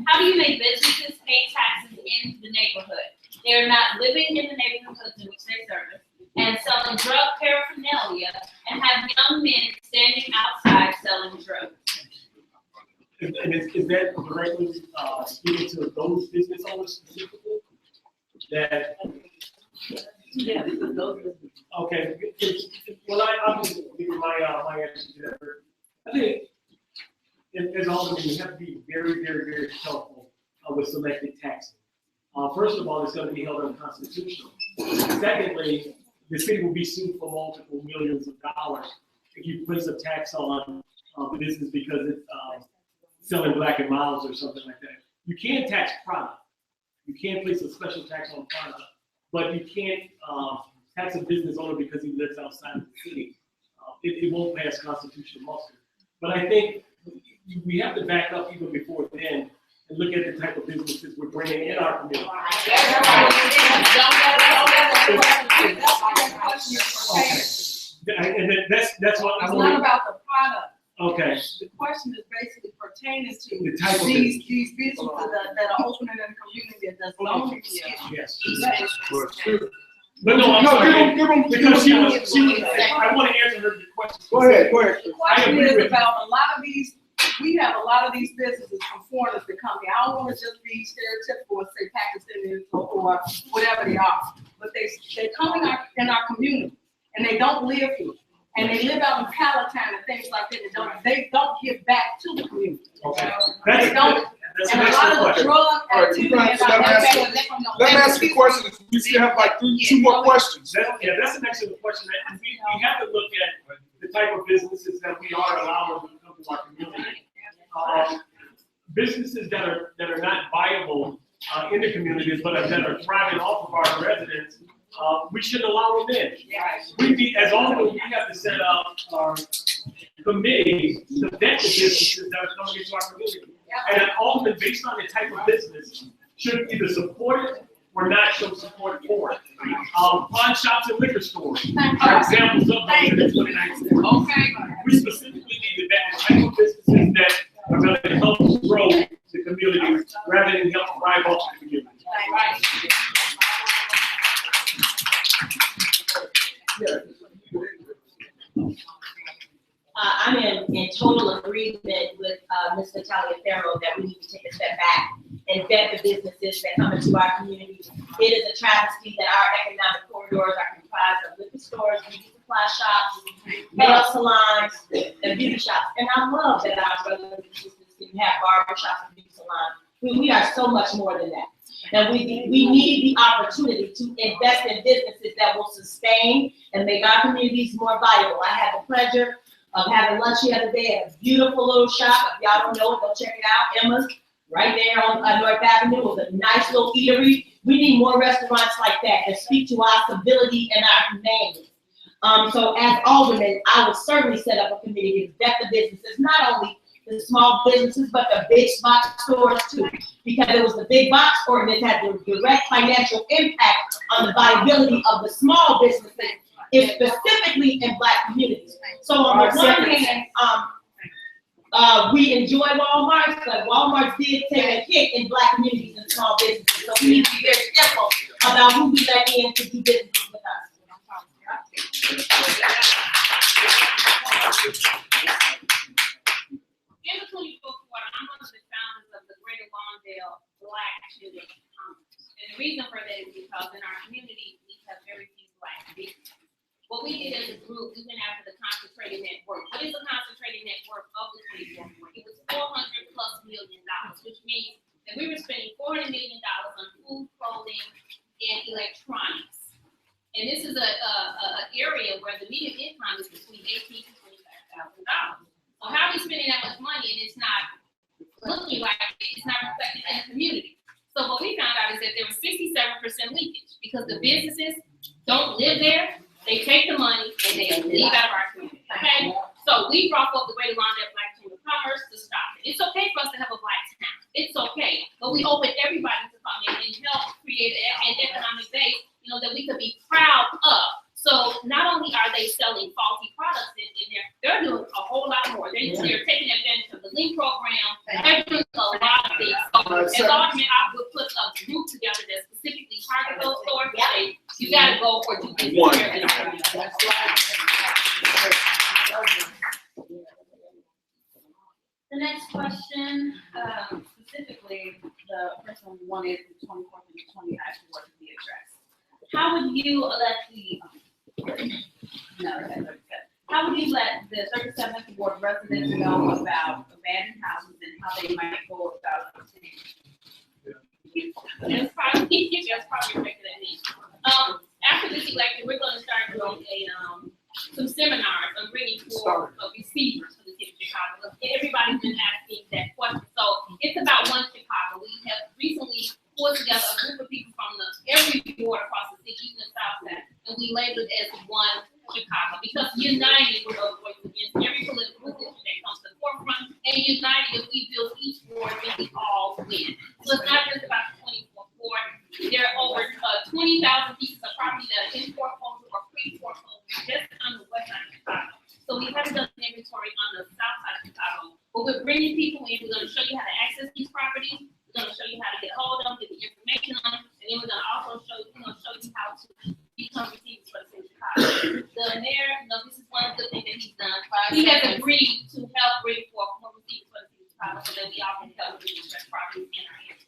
how do you make businesses pay taxes in the neighborhood? They're not living in the neighborhoods in which they service and selling drug paraphernalia and have young men standing outside selling drugs. And is that directly speaking to those business owners specifically? That, Yeah, because those are. okay, well, I'll just give you my answer to that. I think, as Alderman, you have to be very, very, very careful with selective taxing. First of all, it's going to be held unconstitutional. Secondly, the city will be sued for multiple millions of dollars if you place a tax on the business because it's selling Black and Miles or something like that. You can't tax product. You can't place a special tax on product, but you can't tax a business owner because he lives outside of the city. It won't pass constitutional muster. But I think we have to back up even before then and look at the type of businesses we're bringing in our community. And that's what I It's want. not about the product. Okay. The question is basically pertaining The to type of these businesses that are opening in the community that's located here. Yes. Well, sure. But no, I'm No, sorry. give them, Because she was, I want to answer her question. Go ahead. The question agree is with you. about a lot of these, we have a lot of these businesses from foreigners that come here. I don't wanna just be stereotypical and say Pakistani or whatever they are. But they come in our community and they don't live here. And they live out in Palatine and things like that. They don't give back to the community. Okay. They don't. That's And an a lot excellent of the question. drug All right, activity. let me ask you a question. We still have like two more questions. That's an excellent question. And we have to look at the type of businesses that we are allowing to come to our community. Businesses that are not viable in the communities, but that are thriving off of our residents, we should allow them in. As always, we have to set up our committees to vet the businesses that are coming into our community. And ultimately, based on the type of business, should either support it or not show support for it. Pawn shops and liquor stores are examples of those in 2019. Okay. We specifically need to vet the type of businesses that are going to help grow the community rather than help drive off the community. I'm in total agreement with Ms. Natalia Farrow that we need to take a step back and vet the businesses that come into our community. It is a travesty that our economic corridors are comprised of liquor stores, beauty supply shops, nail salons, and beauty shops. And I love that our brothers and sisters can have barber shops and beauty salons. We are so much more than that. And we need the opportunity to invest in businesses that will sustain and make our communities more viable. I had the pleasure of having lunch the other day at a beautiful little shop. If y'all don't know it, go check it out. Emma's, right there on North Avenue. It was a nice little eatery. We need more restaurants like that that speak to our civility and our humanity. So as Alderman, I would certainly set up a committee to vet the businesses, not only the small businesses, but the big box stores too. Because it was the big box ordinance had the direct financial impact on the viability of the small businesses, specifically in Black communities. So on the one hand, we enjoy Walmart, but Walmart did take a hit in Black communities and small businesses. So we need to be very careful about who we let in to do business with us. In the 24th quarter, I'm one of the founders of the Greater Lawndale Black Chamber of Commerce. And the reason for that is because in our community, we have very few Black businesses. What we did as a group, we went after the concentrated network. What is a concentrated network of the 24th quarter? It was $400+ million, which means that we were spending $400 million on food, clothing, and electronics. And this is a area where the median income is between $18,000 to $25,000. So how are we spending that much money and it's not looking like it's not reflected in the community? So what we found out is that there was 67% leakage because the businesses don't live there, they take the money and they leave out of our community, okay? So we brought up the Greater Lawndale Black Chamber of Commerce to stop it. It's okay for us to have a Black town, it's okay, but we open everybody to come in and help create an economic base, that we could be proud of. go or do business One. here in our community. The next question, specifically, the person wanted the 24th and the 29th ward to be addressed. How would you let how would you let the 37th ward residents know about abandoned houses and how they might go about obtaining? That's probably making that need. After this election, we're gonna start doing some seminars on bringing forward receivers for the city of Chicago. Everybody's been asking that question, so it's about one Chicago. We have recently pulled together a group of people from every ward across the city, even the south side, and we labeled it as one Chicago, because united with those voices against every political position that comes to the forefront, and united if we build each ward, then we all win. So it's not just about the 24th ward. There are over 20,000 pieces of property that are in foreclosure or pre-foreclosure just on the west side of Chicago. So we haven't done an inventory on the south side of Chicago, but we're bringing people in. We're going to show you how to access these properties. We're going to show you how to get hold of them, get the information on them, and then we're going to also show you how to become receivers for the city of Chicago. The mayor, this is one of the things that he's done. He has agreed to help bring forth more receivers for the city of Chicago so that we all can help with distressed properties in our area.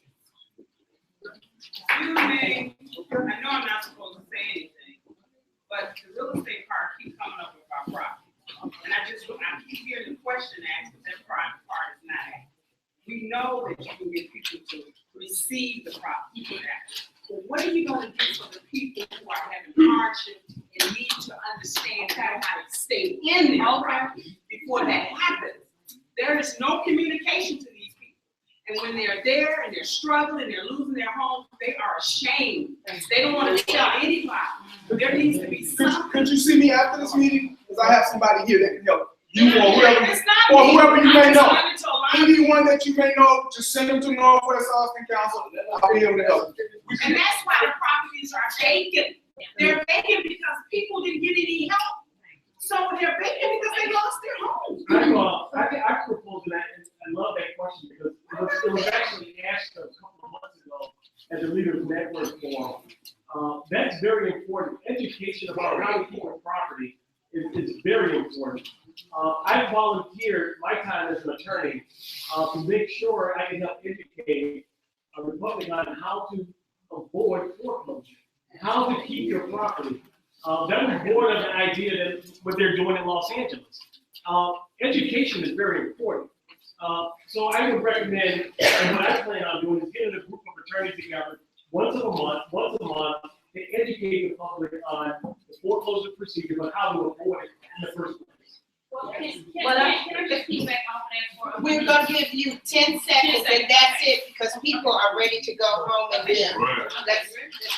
Excuse me, I know I'm not supposed to say anything, but the real estate part keeps coming up with our property. And I keep hearing the question asked, but that part is not asked. We know that you can get people to receive the property back. But what are you gonna do for the people who are having hardship and need to understand how to stay in their property before that happens? There is no communication to these people. And when they're there and they're struggling, they're losing their homes, they are ashamed. They don't want to tell anybody. But there needs to be something. Could you see me after this meeting? Because I have somebody here that can help you or whoever, It's not or me. whoever you I may just know. wanted to align. Anyone that you may know, just send them to Northwest Austin Council. I'll be able to help. And that's why the properties are vacant. They're vacant because people didn't get any help. So they're vacant because they lost their homes. I proposed that, and I love that question because it was actually asked a couple of months ago at the Leaders Network Forum. That's very important. Education about how to keep a property is very important. I volunteered my time as an attorney to make sure I can help educate a Republican on how to avoid foreclosure, how to keep your property. That was born of the idea that what they're doing in Los Angeles. Education is very important. So I would recommend, and what I plan on doing is getting a group of attorneys together once a month, to educate the public on the foreclosure procedure, but how to avoid it in the first place. Well, can I just keep back off that for a We're minute? gonna give you 10 seconds and that's it, because people are ready to go home and live. Let's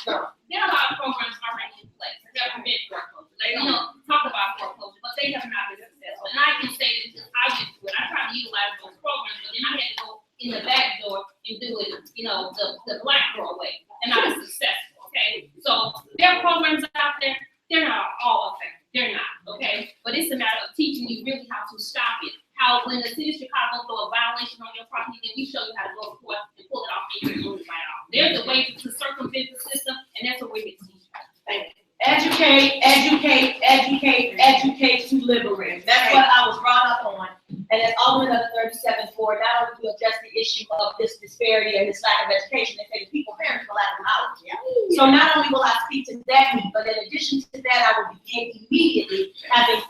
go. There are a lot of programs already in place that prevent foreclosure. They don't talk about foreclosure, but they have not been successful. And I can say this because I went through it. I tried to utilize those programs, but then I had to go in the back door and do it, the black door way. And I was successful, okay? So there are programs out there, they're not all effective. They're not, okay? But it's a matter of teaching you really how to stop it. How when the city of Chicago throw a violation on your property, then we show you how to go to court and pull it off and you move right off. There's a way to circumvent the system, and that's what we're here to teach you. Thank you. Educate, educate, educate, educate to liberate. That's what I was brought up on. And as Alderman of the 37th Ward, not only to address the issue of this disparity and this lack of education, they say the people parents for lack of knowledge. So not only will I speak to that need, but in addition to that, I will begin immediately having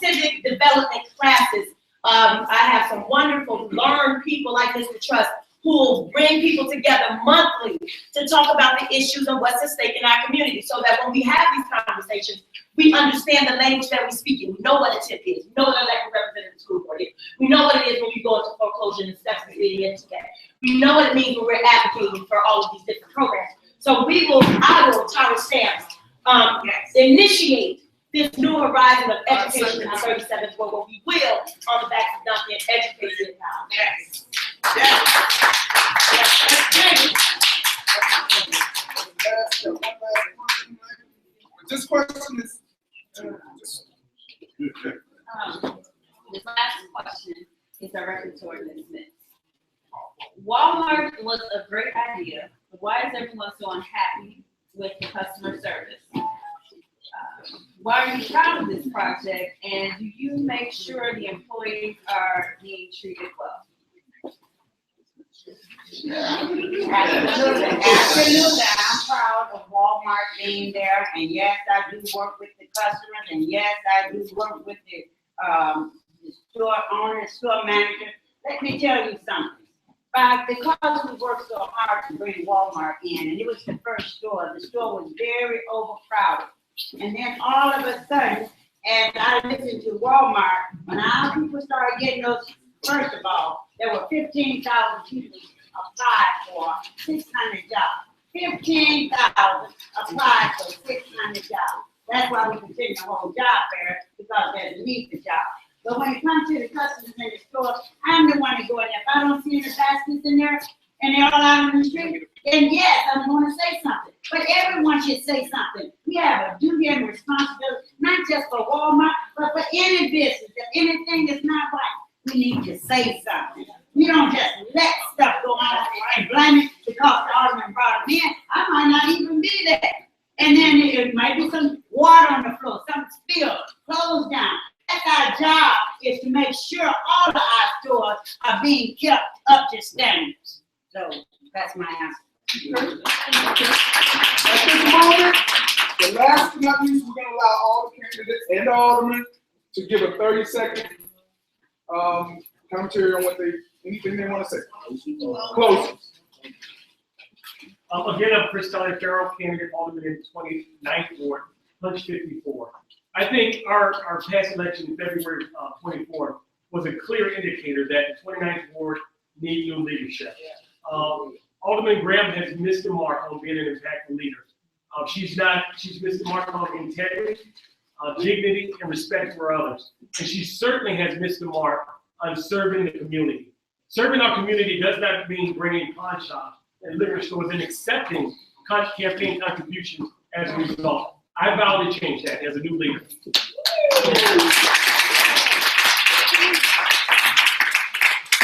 civic development classes. I have some wonderful learned people like Mr. Trust who will bring people together monthly to talk about the issues of what's at stake in our community, so that when we have these conversations, we understand the language that we speak in. We know what a tip is. We know what an elected representative school board is. We know what it is when we go into foreclosure and the steps we're leading into that. We know what it means when we're advocating for all of these different programs. So I will, Tara Stamps, initiate this new horizon of education in the 37th Ward, where we will, on the backs of Duncan, educate the town. Yes. This question is, This last question is directed toward Ms. Smith. Walmart was a great idea, but why is everyone so unhappy with the customer service? Why are you proud of this project, and do you make sure the employees are being treated well? Absolutely, absolutely. I'm proud of Walmart being there, and yes, I do work with the customers, and yes, I do work with the store owner, store manager. Let me tell you something. Because we worked so hard to bring Walmart in, and it was the first store, the store was very overcrowded. And then all of a sudden, as I listened to Walmart, when our people started getting those, first of all, there were 15,000 people applied for 600 jobs. 15,000 applied for 600 jobs. That's why we continue to hold job fair, because there's a need for jobs. But when it comes to the customers in the store, I'm the one to go in there. If I don't see any baskets in there, and they're all out on the street, then yes, I'm gonna say something. But everyone should say something. We have a duty and responsibility, not just for Walmart, but for any business. If anything is not right, we need to say something. We don't just let stuff go on and blame it because the alderman brought them in. I might not even be there. And then it might be some water on the floor, something spilled, closed down. That's our job, is to make sure all of our stores are being kept up to standards. So that's my answer. At this moment, the last but not least, we're gonna allow all the candidates and the aldermen to give a 30-second commentary on anything they want to say. Close. Again, I'm Chris Farrell, candidate Alderman in 29th Ward, punch 54. I think our past election in February 24th was a clear indicator that the 29th Ward needs new leadership. Alderman Graham has missed the mark on being an impactful leader. She's missed the mark on integrity, dignity, and respect for others. And she certainly has missed the mark on serving the community. Serving our community does not mean bringing pawn shops and liquor stores and accepting campaign contributions as a result. I vow to change that as a new leader.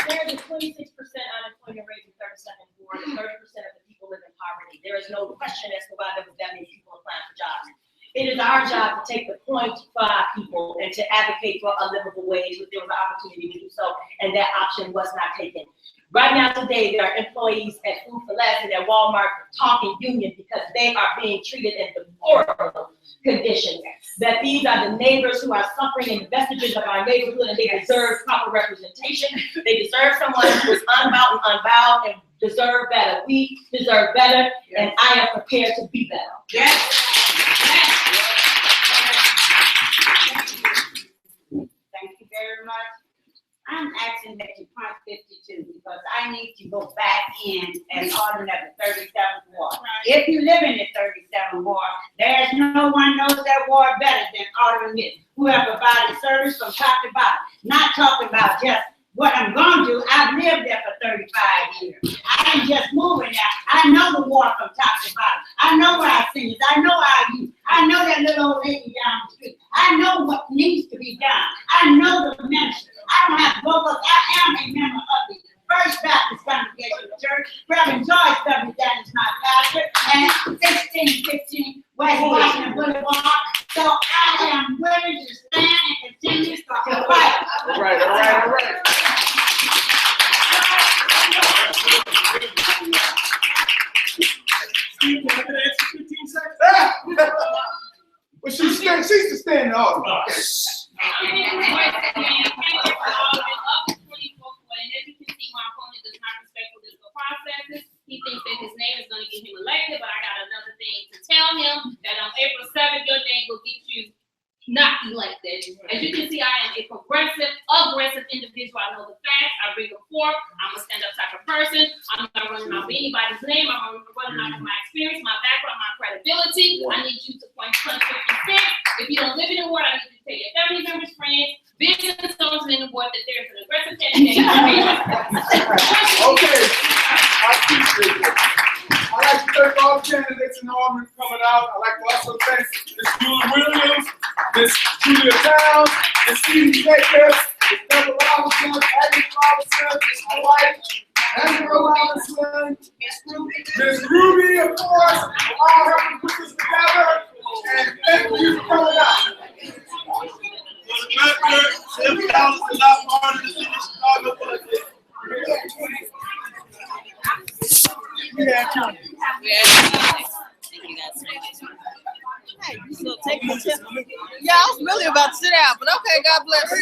There's a 26% unemployment rate in 32nd Ward, and 30% of the people live in poverty. There is no question as to why there was that many people applying for jobs. It is our job to take the point for our people and to advocate for a livable wage, if there was an opportunity to do so, and that option was not taken. Right now today, there are employees at Food for Less and at Walmart talking union because they are being treated in deplorable conditions. That these are the neighbors who are suffering in the vestiges of our neighborhood, and they deserve proper representation. They deserve someone who is unbound and unbowed and deserve better. We deserve better, and I am prepared to be better. Yes. Thank you very much. I'm asking that you punch 52 because I need to go back in as alderman of the 37th Ward. If you live in the 37th Ward, there's no one knows that ward better than Alderman Mitts, who have provided service from top to bottom. Not talking about just what I'm going to do. I've lived there for 35 years. I ain't just moving there. I know the ward from top to bottom. I know our seniors. I know our youth. I know that little old lady down the street. I know what needs to be done. I know the minister. I don't have to go because I am a member of the First Baptist Congregational Church. Reverend Joyce W. Dunn is my pastor, and 1615 West Washington Boulevard. So I am willing to stand and continue to fight. All right. Steve, can I get an extra 15 seconds? But she's to stand in the audience. And as you can see, my opponent does not respect political processes. He thinks that his name is going to get him elected, but I got another thing to tell him, that on April 7th, your name will get you not elected. As you can see, I am a progressive, aggressive individual. I know the facts. I bring them forth. I'm a stand-up type of person. I'm not running off anybody's name. I'm running off of my experience, my background, my credibility. I need you to point 56. If you don't live in the ward, I need you to tell your family members, friends, business owners in the ward that there's an aggressive candidate. Okay, I appreciate it. I'd like to thank all the candidates and aldermen coming out. I'd like to also thank Ms. Julie Williams, Ms. Julia Towns, Ms. Stephen Jacobs, Ms. Deborah Robinson, Agnes Robinson, my wife, Angela Robinson, Ms. Ruby, of course, all helping put this together. And thank you for coming out. $7 is a lot harder to see in Chicago budget. Hey, so take your tip. Yeah, I was really about to sit down, but okay, God bless you.